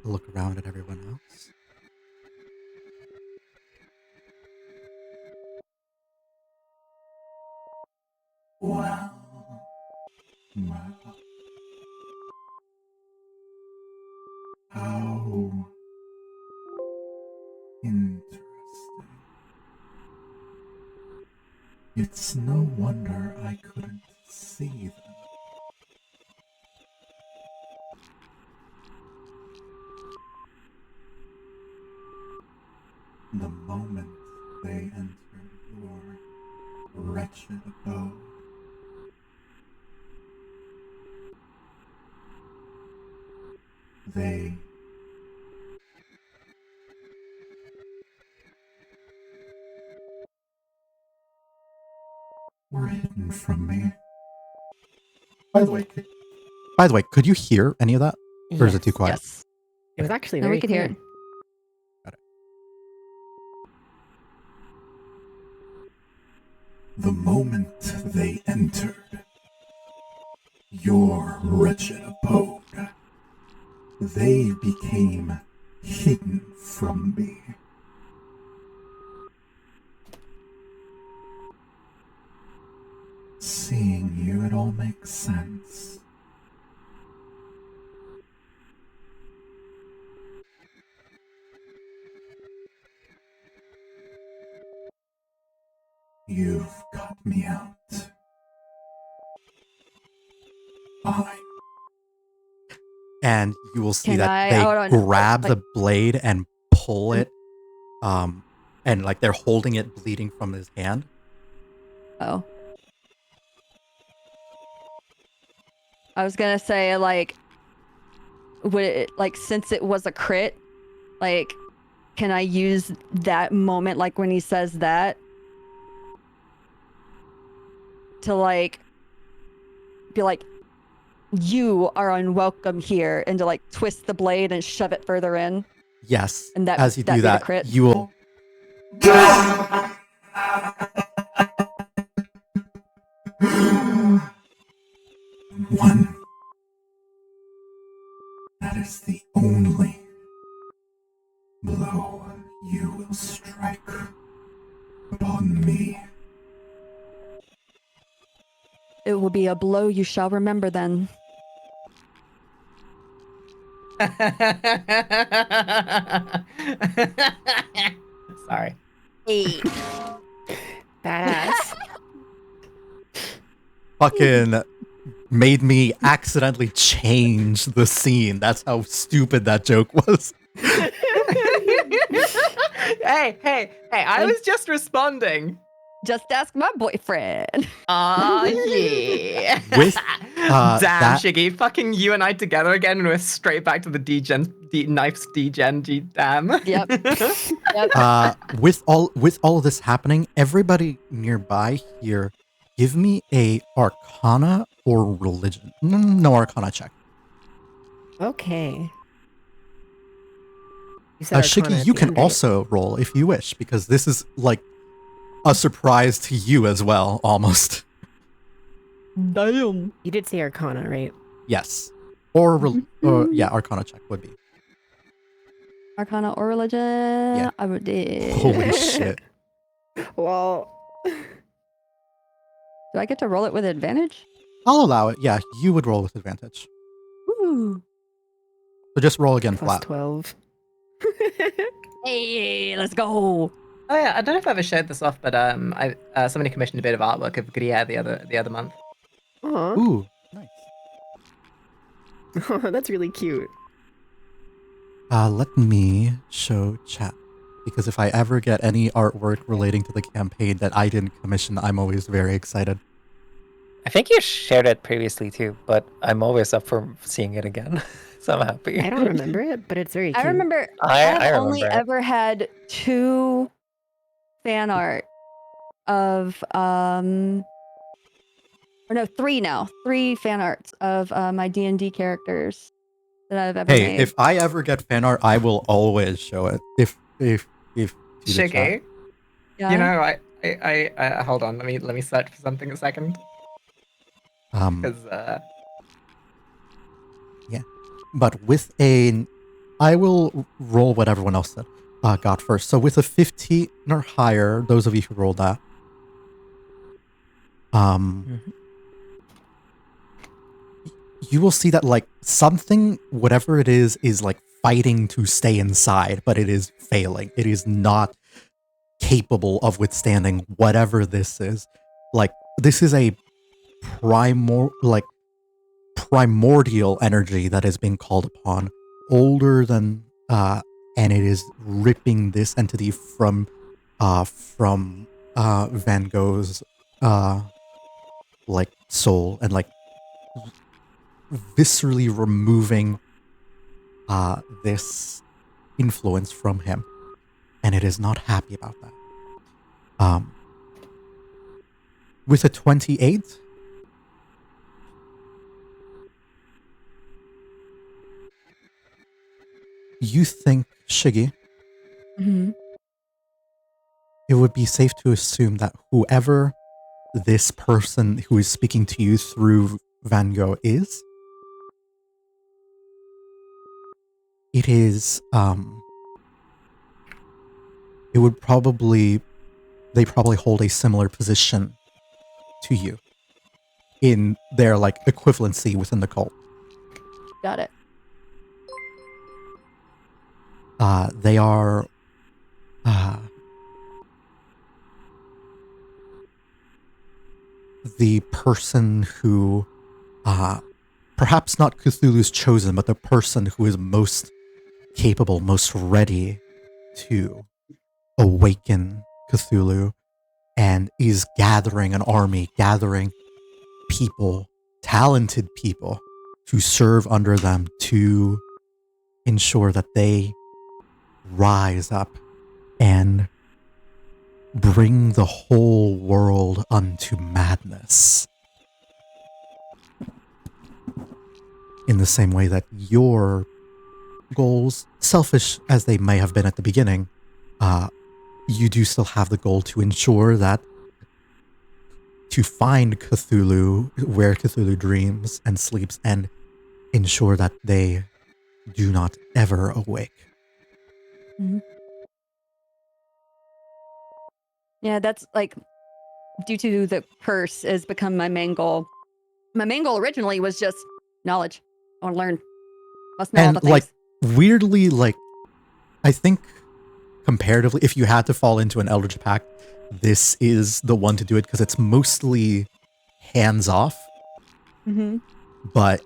look around at everyone else. Wow. How interesting. It's no wonder I couldn't see them. The moment they entered your wretched abode, they were hidden from me. By the way, Could you hear any of that? Or is it too quiet? yes. It was actually No, very we could hear clear. it. The moment they entered your wretched abode, they became hidden from me. Seeing you, it all makes sense. You've got me out. Fine. And you will see Can that I- they hold on, grab like- the blade and pull it, and like they're holding it bleeding from his hand. Oh. I was gonna say, like, would it, like, since it was a crit, like, can I use that moment, like, when he says that, to, like, be like, you are unwelcome here, and to, like, twist the blade and shove it further in? Yes. And that- as you that do be the that, crit? you will. One. That is the only blow you will strike upon me. It will be a blow you shall remember then. Sorry. Badass. Fucking made me accidentally change the scene. That's how stupid that joke was. Hey, I was just responding. Just ask my boyfriend. Ah, yeah. With, Damn, that- Shiggy, fucking you and I together again, and we're straight back to the knives degen, damn. Yep. With all of this happening, everybody nearby here, give me a Arcana or Religion. No Arcana check. Okay. You said Arcana Shiki, at you the can end, right? also roll if you wish, because this is like a surprise to you as well, almost. Damn. You did say Arcana, right? Yes. Or yeah, Arcana check would be. Arcana or religion? I would do. Holy shit. Well, Do I get to roll it with advantage? I'll allow it. Yeah, you would roll with advantage. Woo. So just roll again plus flat. 12. Hey, let's go. Oh yeah, I don't know if I ever showed this off, but somebody commissioned a bit of artwork of Grier the other month. Aw, Ooh, nice. that's really cute. Let me show chat. Because if I ever get any artwork relating to the campaign that I didn't commission, I'm always very excited. I think you shared it previously too, but I'm always up for seeing it again. So I'm happy. I don't remember it, but it's very cute. I remember. I have only remember. ever had 2 fan art of or no, 3 now. 3 fan arts of my D&D characters that I've ever Hey, made. if I ever get fan art, I will always show it. If to the chat. Shiggy, Yeah. you know, I hold on. Let me search for something a second, because But with I will roll what everyone else said. Got first. So with a 15 or higher, those of you who rolled that, you will see that like something, whatever it is like fighting to stay inside, but it is failing. It is not capable of withstanding whatever this is. Like this is a primordial energy that is being called upon, older than and it is ripping this entity from Van Gogh's like soul, and like viscerally removing this influence from him, and it is not happy about that. With a 28, you think, Shiggy, Mhm. it would be safe to assume that whoever this person who is speaking to you through Van Gogh is, it is, it would probably, they probably hold a similar position to you in their, like, equivalency within the cult. Got it. They are, the person who, perhaps not Cthulhu's chosen, but the person who is most capable, most ready to awaken Cthulhu, and is gathering an army, gathering people, talented people, to serve under them to ensure that they rise up and bring the whole world unto madness. In the same way that your goals, selfish as they may have been at the beginning, you do still have the goal to ensure that, to find Cthulhu where Cthulhu dreams and sleeps, and ensure that they do not ever awake. Mhm. Yeah, that's like due to the curse has become my main goal. My main goal originally was just knowledge. I want to learn. Must know all the And things. like, weirdly, like, I think comparatively, if you had to fall into an Eldritch Pact, this is the one to do it, because it's mostly hands off. Mm-hmm. But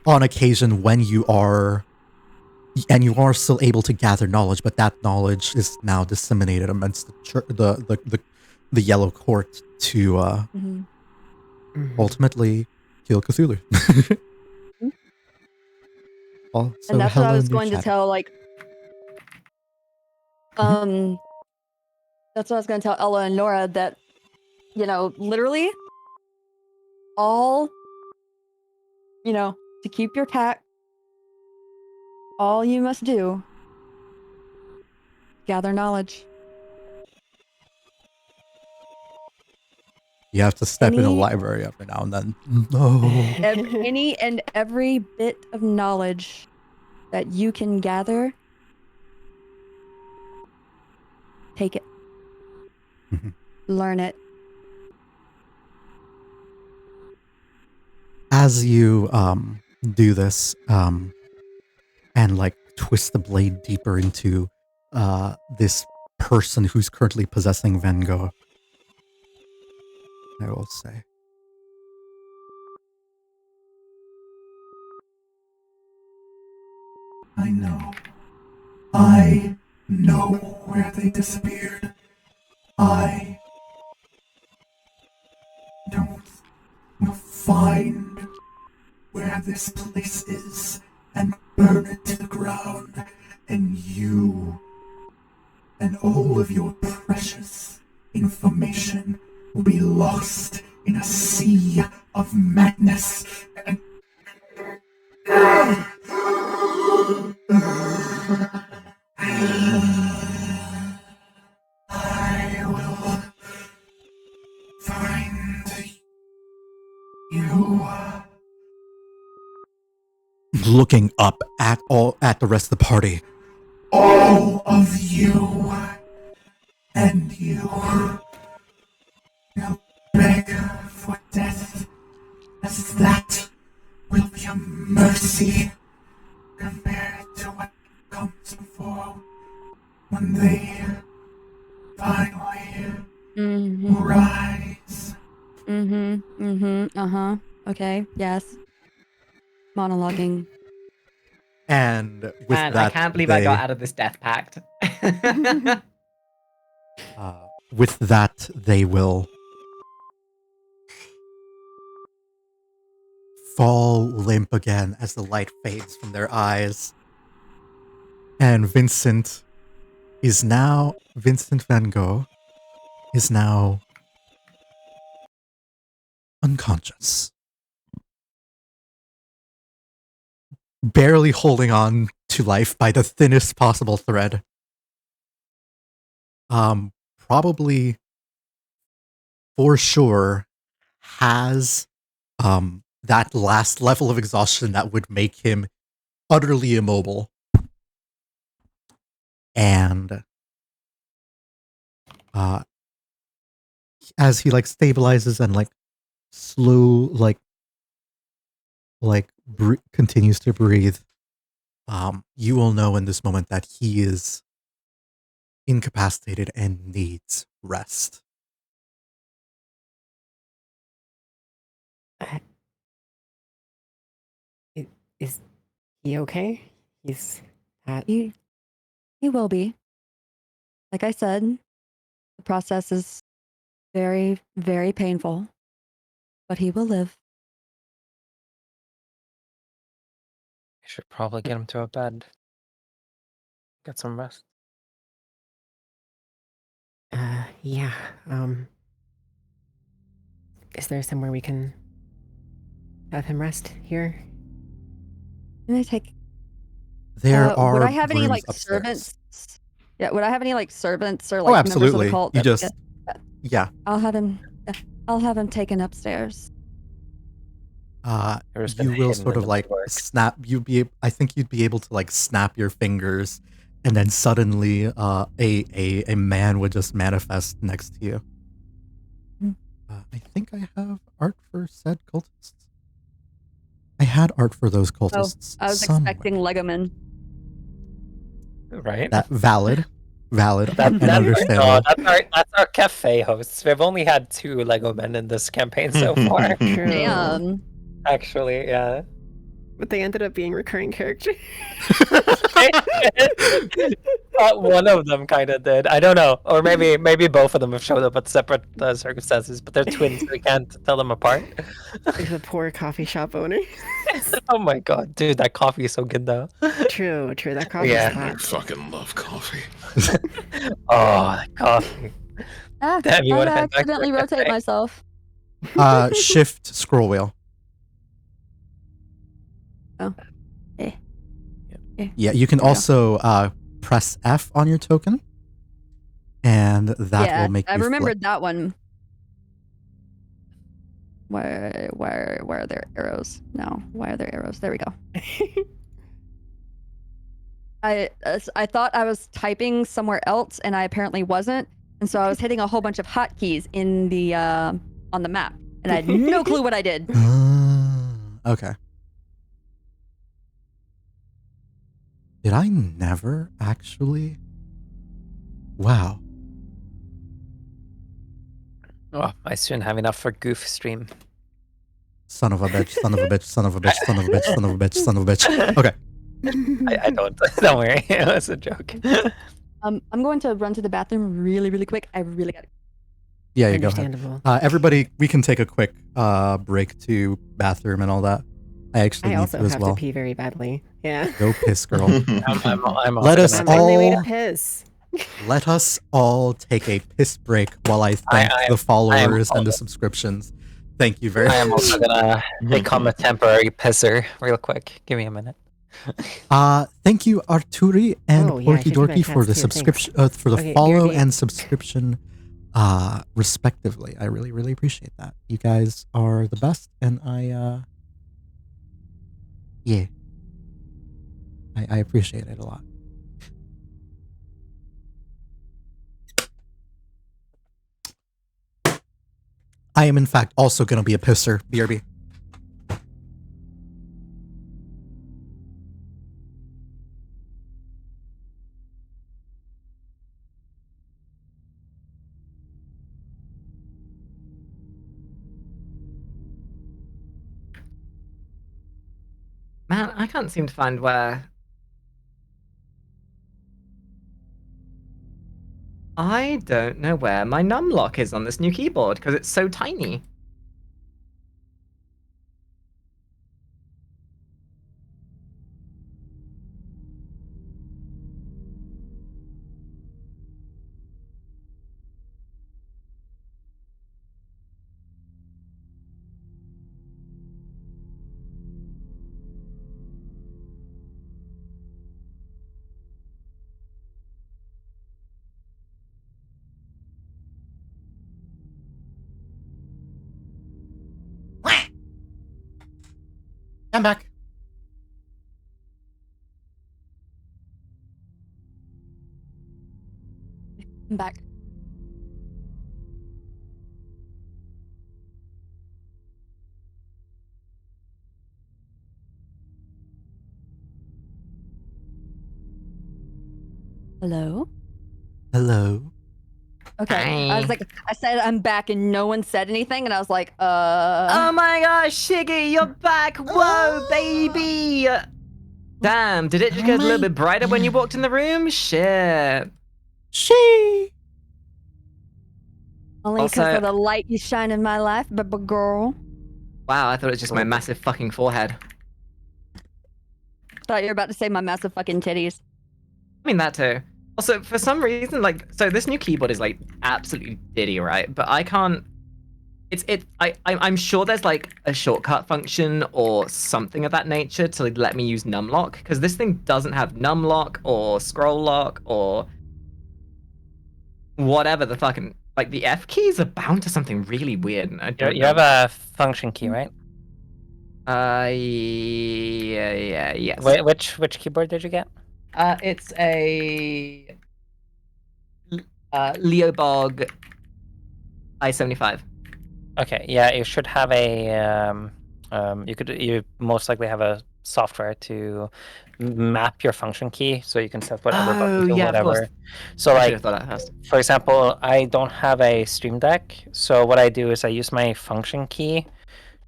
on occasion, when you are, and you are still able to gather knowledge, but that knowledge is now disseminated amongst the Yellow Court to Mm-hmm. ultimately kill Cthulhu. Also, And that's what I hello, was new going to chat. tell, like, that's what I was going to tell Ella and Nora, that, you know, literally all, you know, to keep your pact, all you must do, gather knowledge. You have to step in a Any- library every now and then. No. Any and every bit of knowledge that you can gather, take it. Mhm. learn it. As you do this and like twist the blade deeper into this person who's currently possessing Van Gogh, I will say. I know. I know where they disappeared. I know. We'll find where this place is and burn it to the ground, and you and all of your precious information will be lost in a sea of madness and I will find you. Looking up at the rest of the party. All of you. And you will beg for death, as that will be a mercy compared to what comes before when they finally rise. Okay, yes. Monologuing. And with Man, that, I can't believe I got out of this death pact. with that, they will fall limp again as the light fades from their eyes. And Vincent Van Gogh is now unconscious. Barely holding on to life by the thinnest possible thread. Probably for sure has that last level of exhaustion that would make him utterly immobile. And as he like stabilizes and like slow continues to breathe, you will know in this moment that he is incapacitated and needs rest. Is he okay? He's at... He will be. Like I said, the process is very, very painful, but he will live. I should probably get him to a bed. Get some rest. Yeah. Is there somewhere we can have him rest here? Can I take? There are Would I have any rooms like upstairs. servants? Yeah. Would I have any like servants or like Oh, members of absolutely. the cult? You that- just yeah. I'll have him. I'll have him taken upstairs. There's been You will hidden sort in of the like woodwork. snap. I think you'd be able to like snap your fingers, and then suddenly, a man would just manifest next to you. Hmm. I think I have art for said cultists. I had art for those cultists. I was somewhere. expecting Legoman. Right? That valid, and No, understandable. that's our cafe hosts. We've only had 2 Lego men in this campaign so far. True. Damn. Actually, yeah. But they ended up being recurring characters. One of them kind of did. I don't know, or maybe both of them have showed up at separate circumstances, but they're twins. So we can't tell them apart. Like the poor coffee shop owner. Oh my god, dude, that coffee is so good though. True. That coffee's Yeah. I hot. fucking love coffee. Oh, that coffee. Damn, you I wanna head back to the accidentally rotate cafe? myself. Shift scroll wheel. Oh. Yeah, you can There we go. also press F on your token, and that yeah, will make I you remembered flip. that one. Where are there arrows? No, why are there arrows? There we go. I thought I was typing somewhere else, and I apparently wasn't. And so I was hitting a whole bunch of hotkeys in the on the map, and I had no clue what I did. Okay. Did I never actually? Wow. Oh, I soon have enough for goof stream. Son of a bitch, son of a bitch, son of a bitch, son of a bitch, son of a bitch, son of a bitch. Okay. I don't. Don't worry. It was a joke. I'm going to run to the bathroom really, really quick. I really got to. Yeah, you go ahead. Understandable. Everybody, we can take a quick break to bathroom and all that. I actually I need also to as have well. to pee very badly. Yeah. Go piss, girl. I'm also Let us gonna I'm on my way to all- piss. Let us all take a piss break while I thank I the followers and the also- subscriptions. Thank you very I am much. also gonna become a temporary pisser real quick. Give me a minute. Thank you, Arturi and Oh, yeah, I Porky should do my Dorky for the cats too, subscription, for the Okay, follow Beardy. and subscription, respectively. I really, really appreciate that. You guys are the best, and yeah, I appreciate it a lot. I am, in fact, also going to be a pisser, BRB. Man, I can't seem to find where. I don't know where my numlock is on this new keyboard because it's so tiny. I'm back. I'm back. Hello? Hello. Okay. I was Hi. like, I said I'm back and no one said anything, and I was like, Oh my gosh, Shiggy, you're back! Whoa, baby! Damn, did it just get a little bit brighter when you walked in the room? Shit. She. Only because Also- of the light you shine in my life, but girl. Wow, I thought it was just my massive fucking forehead. Thought you were about to say my massive fucking titties. I mean that too. Also, for some reason, like, so this new keyboard is like absolutely diddy, right? But I can't. I'm sure there's like a shortcut function or something of that nature to like, let me use numlock because this thing doesn't have numlock or scroll lock or whatever the fucking like the F keys are bound to something really weird. And I don't You know. have a function key, right? Yeah, yes. Wait, which keyboard did you get? It's a Leobog i75. Okay, yeah, you should have a you most likely have a software to map your function key so you can set whatever Oh, button to yeah, of course. whatever. So I should like have thought that first. for example, I don't have a Stream Deck, so what I do is I use my function key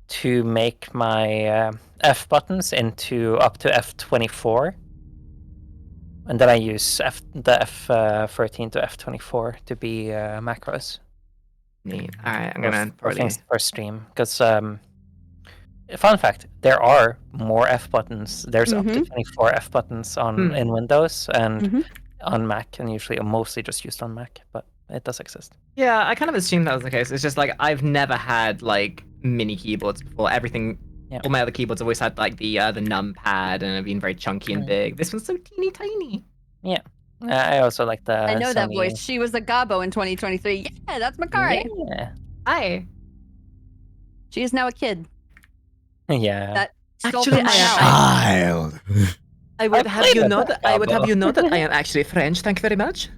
to make my F buttons into up to F24. And then I use the F13 to F24 to be macros. Neat. All right, I'm gonna Or probably. things for stream. Because, fun fact, there are more F buttons. There's up to 24 F buttons on in Windows and on Mac, and usually mostly just used on Mac, but it does exist. Yeah, I kind of assumed that was the case. It's just like I've never had like mini keyboards before. Everything, Yeah. all my other keyboards always had like the numpad and have been very chunky and big. This one's so teeny tiny. Yeah. I also like the I know that Sony- voice. She was a Gabo in 2023. Yeah, that's Makari. Yeah. Hi. She is now a kid. Yeah. That stole Actually, from my house. Child. I would have played you with know that that I would have Gabo. you know that I am actually French. Thank you very much.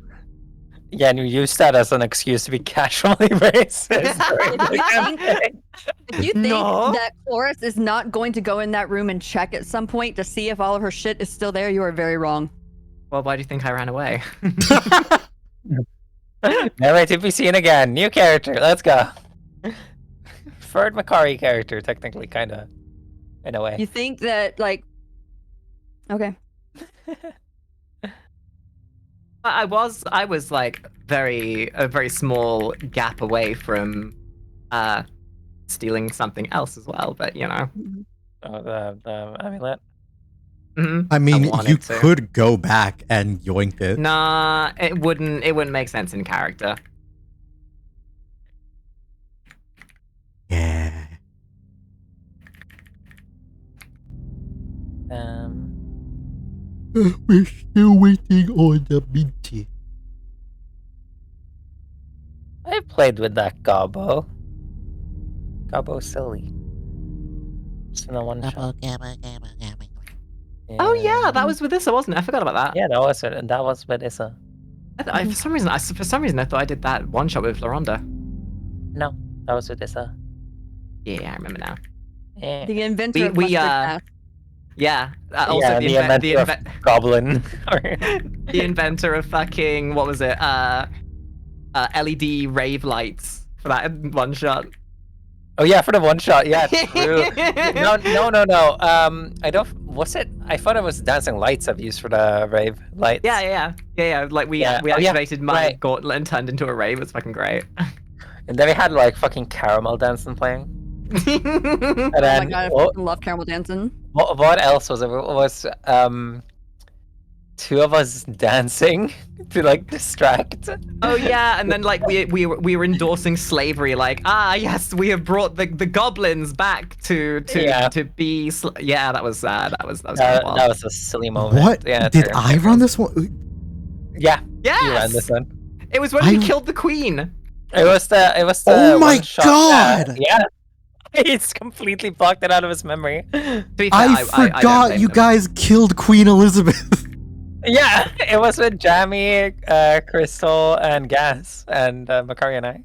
Yeah, and you use that as an excuse to be casually racist. If you think No. that Chloris is not going to go in that room and check at some point to see if all of her shit is still there, you are very wrong. Well, why do you think I ran away? Never to be seen again. New character. Let's go. Third Makari character, technically, kind of, in a way. You think that, like... Okay. I was like a very small gap away from stealing something else as well, but you know. Oh, the amulet. Mhm. I mean, wanted you to. could go back and yoink it. Nah, it wouldn't make sense in character. Yeah. We're still waiting on the minty. I played with that Gobbo. Gobbo silly. Just in the one shot. Oh yeah, that was with Issa, wasn't it? I forgot about that. Yeah, that was it, and that was with Issa. For some reason, I thought I did that one shot with Laronda. No, that was with Issa. Yeah, I remember now. Yeah. The inventor We- of we, mustard uh, gas. Yeah. Also, Yeah, the, the inve- the, inventor of inve- Goblin. the inventor of fucking what was it? LED rave lights for that one shot. Oh yeah, for the one shot. Yeah, true. No. I don't. Was it? I thought it was dancing lights I've used for the rave lights. Yeah. Like we Yeah. Oh, yeah, activated my right. gauntlet and turned into a rave. It's fucking great. And then we had like fucking caramel dancing playing. And Oh my then god, I what, fucking love caramel dancing. what else was it? It was two of us dancing to like distract. Oh yeah, and then like we were endorsing slavery. Like yes, we have brought the goblins back to Yeah. be. Yeah, that was That fun. was a silly moment. What? Yeah, Did true. I run this one? Yeah, Yes, you ran this one. It was when we I- killed the queen. It was the Oh my one shot, God! Yeah. He's completely blocked it out of his memory. To be fair, I don't forgot blame you them. guys killed Queen Elizabeth. Yeah, it was with Jamie, Crystal, and Gas, and Makari and I.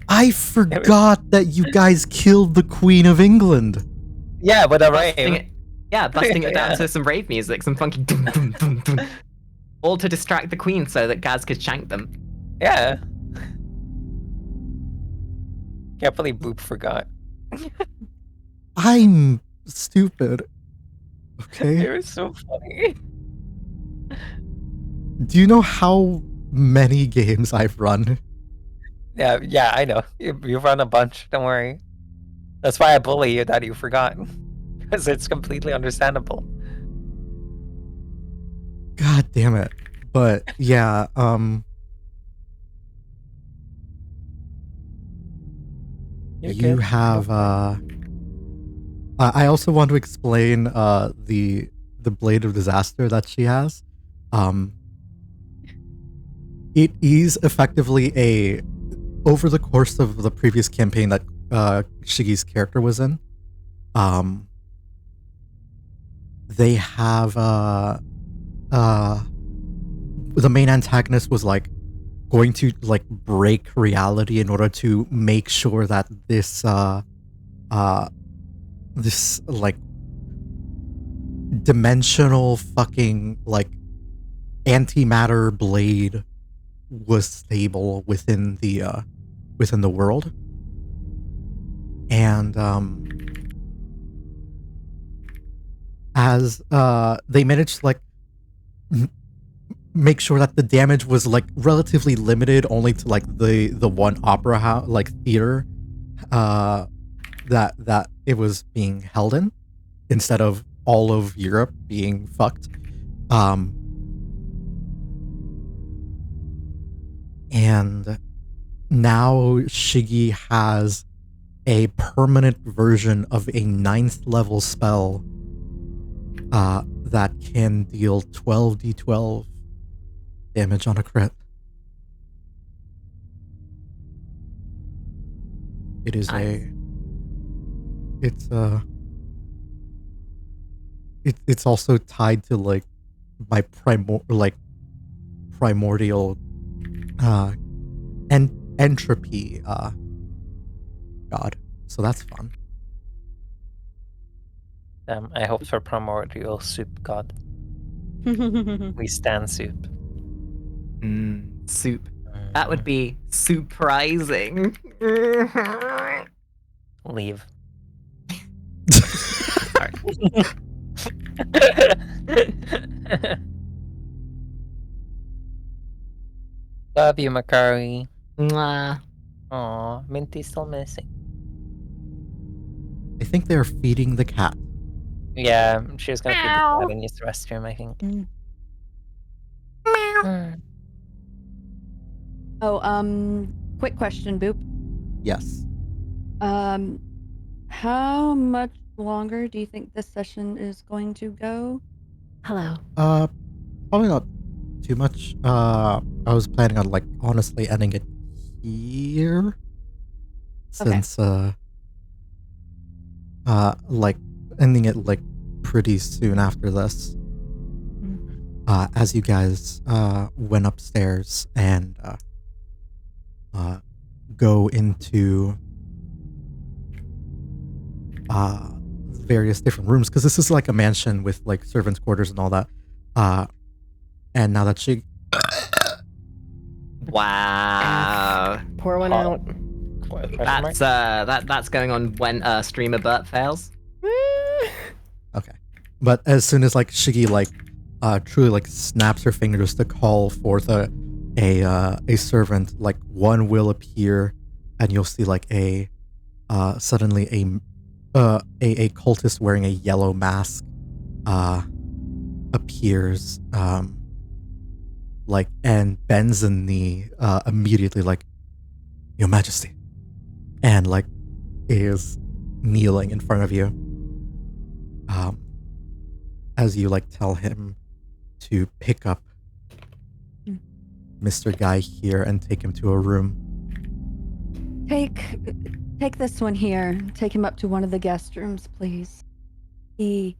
I forgot that you guys killed the Queen of England. Yeah, with a Busting rave. it, yeah, busting it down Yeah. to some rave music, some funky dum dum dum dum. All to distract the queen so that Gaz could shank them. Yeah. Can't believe Boop forgot. I'm stupid. It Okay. was so funny. Do you know how many games I've run? Yeah, I know. You've run a bunch. Don't worry. That's why I bully you that you forgot, because it's completely understandable. God damn it. But yeah, You're you good. have I also want to explain the Blade of Disaster that she has. It is effectively a over the course of the previous campaign that Shigi's character was in. They have the main antagonist was like going to like break reality in order to make sure that this this like dimensional fucking like antimatter blade was stable within the world. And as they managed to like make sure that the damage was like relatively limited only to like the one opera house like theater that it was being held in, instead of all of Europe being fucked. And now Shigi has a permanent version of a 9th level spell that can deal 12d12 damage on a crit. It is Nice. it's also tied to like my primordial entropy god. So that's fun. I hope for primordial soup god. We stand soup. Soup. That would be surprising. Leave. Love you, Makari. Mwah. Aw, Minty's still missing. I think they're feeding the cat. Yeah, she was gonna feed the cat and use the restroom, I think. Oh, quick question, Boop. Yes. How much longer do you think this session is going to go? Hello. Probably not too much. I was planning on honestly ending it here. Since ending it pretty soon after this. As you guys went upstairs and go into various different rooms, because this is a mansion with servants' quarters and all that. And now that she Wow. Pour one out. That's going on when streamer Bert fails. Okay. But as soon as Shiggy truly snaps her fingers to call forth a servant, one will appear, and you'll see suddenly a cultist wearing a yellow mask appears, and bends a knee immediately, Your Majesty, and is kneeling in front of you. As you tell him to pick up Mr. Guy here and take him to a room. Take this one here. Take him up to one of the guest rooms, please. He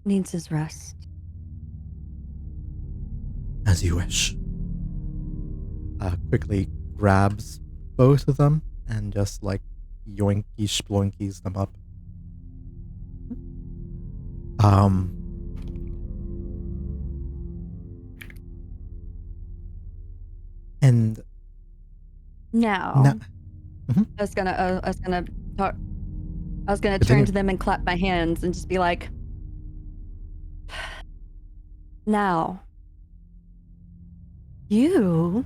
needs his rest. As you wish. Quickly grabs both of them and just yoinky sploinkies them up. And now, Mhm. I was gonna turn to them and clap my hands and just be like, now, you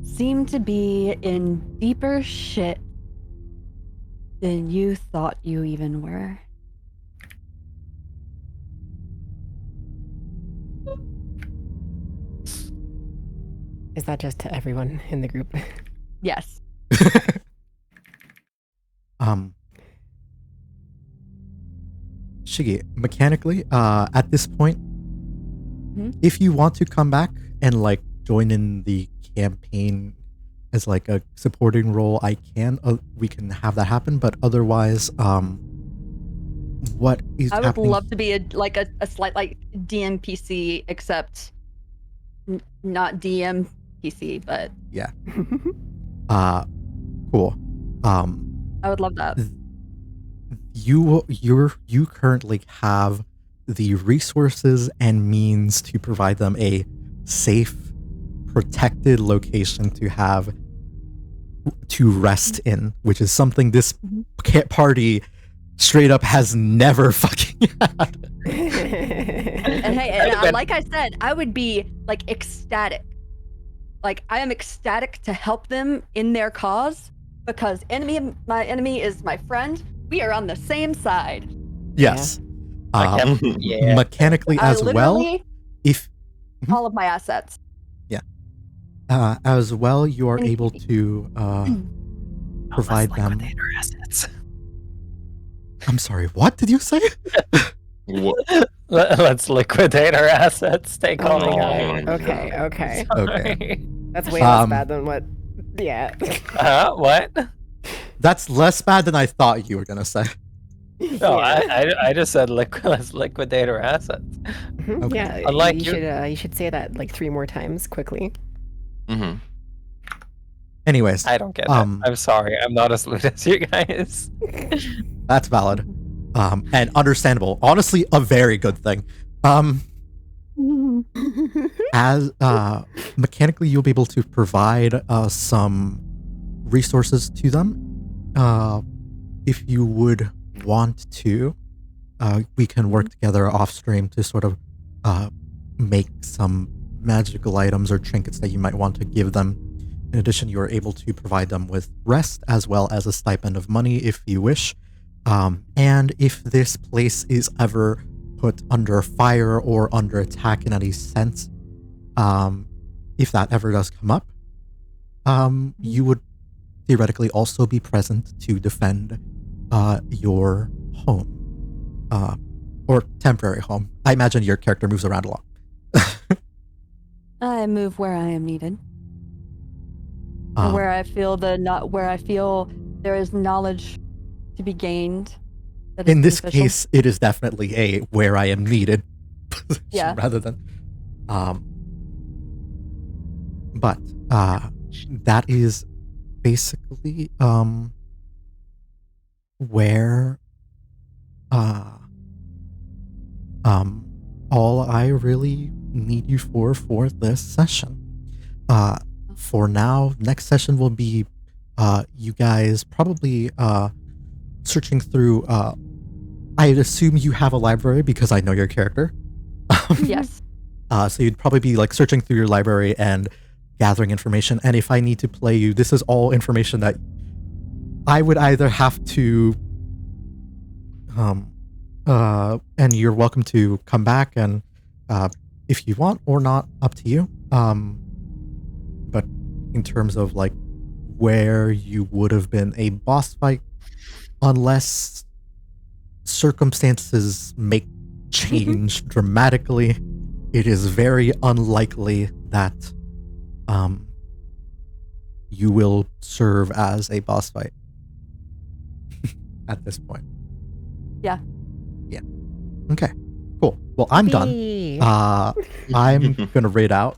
seem to be in deeper shit than you thought you even were. Is that just to everyone in the group? Yes. Shiggy, mechanically, at this point, if you want to come back and join in the campaign as a supporting role, we can have that happen. But otherwise, what is I would happening? love to be a slight DMPC, except not DMPC, but Yeah. Cool. I would love that. You currently have the resources and means to provide them a safe, protected location to rest in, which is something this party straight up has never fucking had. And hey, and like I said, I would be ecstatic. I am ecstatic to help them in their cause, because my enemy is my friend. We are on the same side. Yes. Yeah. Mechanically I as well, literally if all of my assets. as well, you are And- able to provide them. Liquidate our assets. I'm sorry, what did you say? What? Let's liquidate our assets. Take all the guy. Okay. Okay. Sorry. That's way less Um, bad than what. Yeah. What? That's less bad than I thought you were gonna say. No, I just said let's liquidate our assets. Okay. Yeah, Unlike you you- should say that like 3 more times quickly. Mm-hmm. Anyways, I don't get Um, it. I'm sorry. I'm not as lewd as you guys. that's valid. And understandable. Honestly, a very good thing. As mechanically, you'll be able to provide some resources to them. If you would want to, we can work together off stream to sort of make some magical items or trinkets that you might want to give them. In addition, you are able to provide them with rest as well as a stipend of money if you wish. And if this place is ever put under fire or under attack in any sense, if that ever does come up, you would theoretically also be present to defend your home, or temporary home. I imagine your character moves around a lot. I move where I am needed. Um, Where I feel where I feel there is knowledge to be gained. that is in this beneficial. case, it is definitely a where I am needed position Yeah. rather than, but that is basically where all I really need you for this session. For now, next session will be you guys probably searching through. I'd assume you have a library because I know your character. Yes. So you'd probably be like searching through your library and gathering information. And if I need to play you, this is all information that I would either have to, and you're welcome to come back and, if you want or not, up to you. But in terms of like where you would have been a boss fight, unless circumstances make change dramatically, it is very unlikely that you will serve as a boss fight at this point. Yeah. Yeah. Okay. Cool. Well, I'm done. Yay. I'm gonna raid out.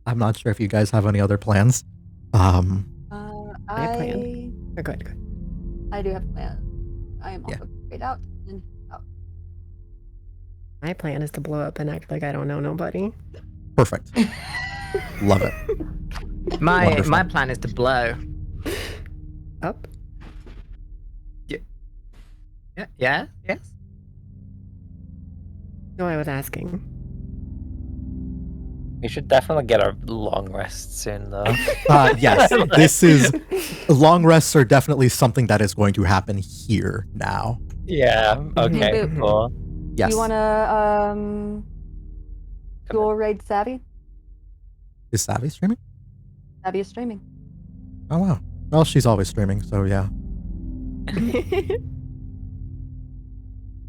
I'm not sure if you guys have any other plans. plan. I Oh, go ahead. I do have a plan. I am Yeah. also straight out and out. My plan is to blow up and act like I don't know nobody. Perfect. Love it. My Wonderful. plan is to blow. Up? Yeah. Yes. No, I was asking. We should definitely get a long rest soon, though. Yes, this is long rests are definitely something that is going to happen here now. Yeah. Okay. Boop. Cool. Yes. You wanna dual raid Savvy? Is Savvy streaming? Savvy is streaming. Oh wow. Well, she's always streaming, so yeah.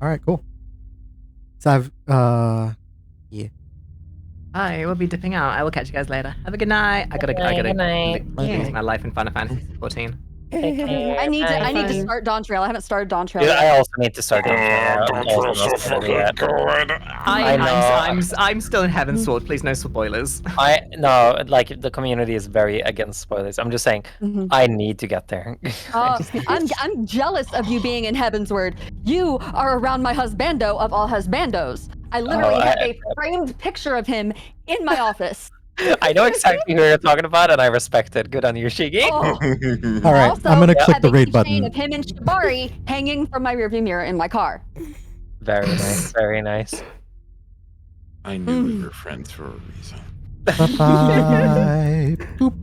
All right, cool. Sav, I will be dipping out. I will catch you guys later. Have a good night. I gotta Good night. lose my life in Final Fantasy 14. I need to Fine. start Dawn Trail. I haven't started Dawn Trail. Yeah, yet. I also need to start doing I know. I'm still in Heaven's Sword. Please, no spoilers. I no, like the community is very against spoilers. I'm just saying, Mhm. I need to get there. I'm jealous of you being in Heaven's Word. You are around my husbando of all husbandos. I literally Oh, have a framed picture of him in my office. I know exactly who you're talking about, and I respect it. Good on you, Shigi. Oh, all right, also, I'm gonna I click have the a raid keychain button. of him and Shibari hanging from my rearview mirror in my car. Very nice. Very nice. I knew we were friends for a reason. Bye. Boop.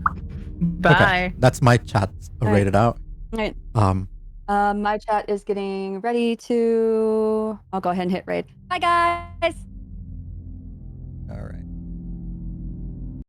Bye. Okay, that's my chat All right. rated out. All right. Um, My chat is getting ready to. I'll go ahead and hit raid. Bye, guys.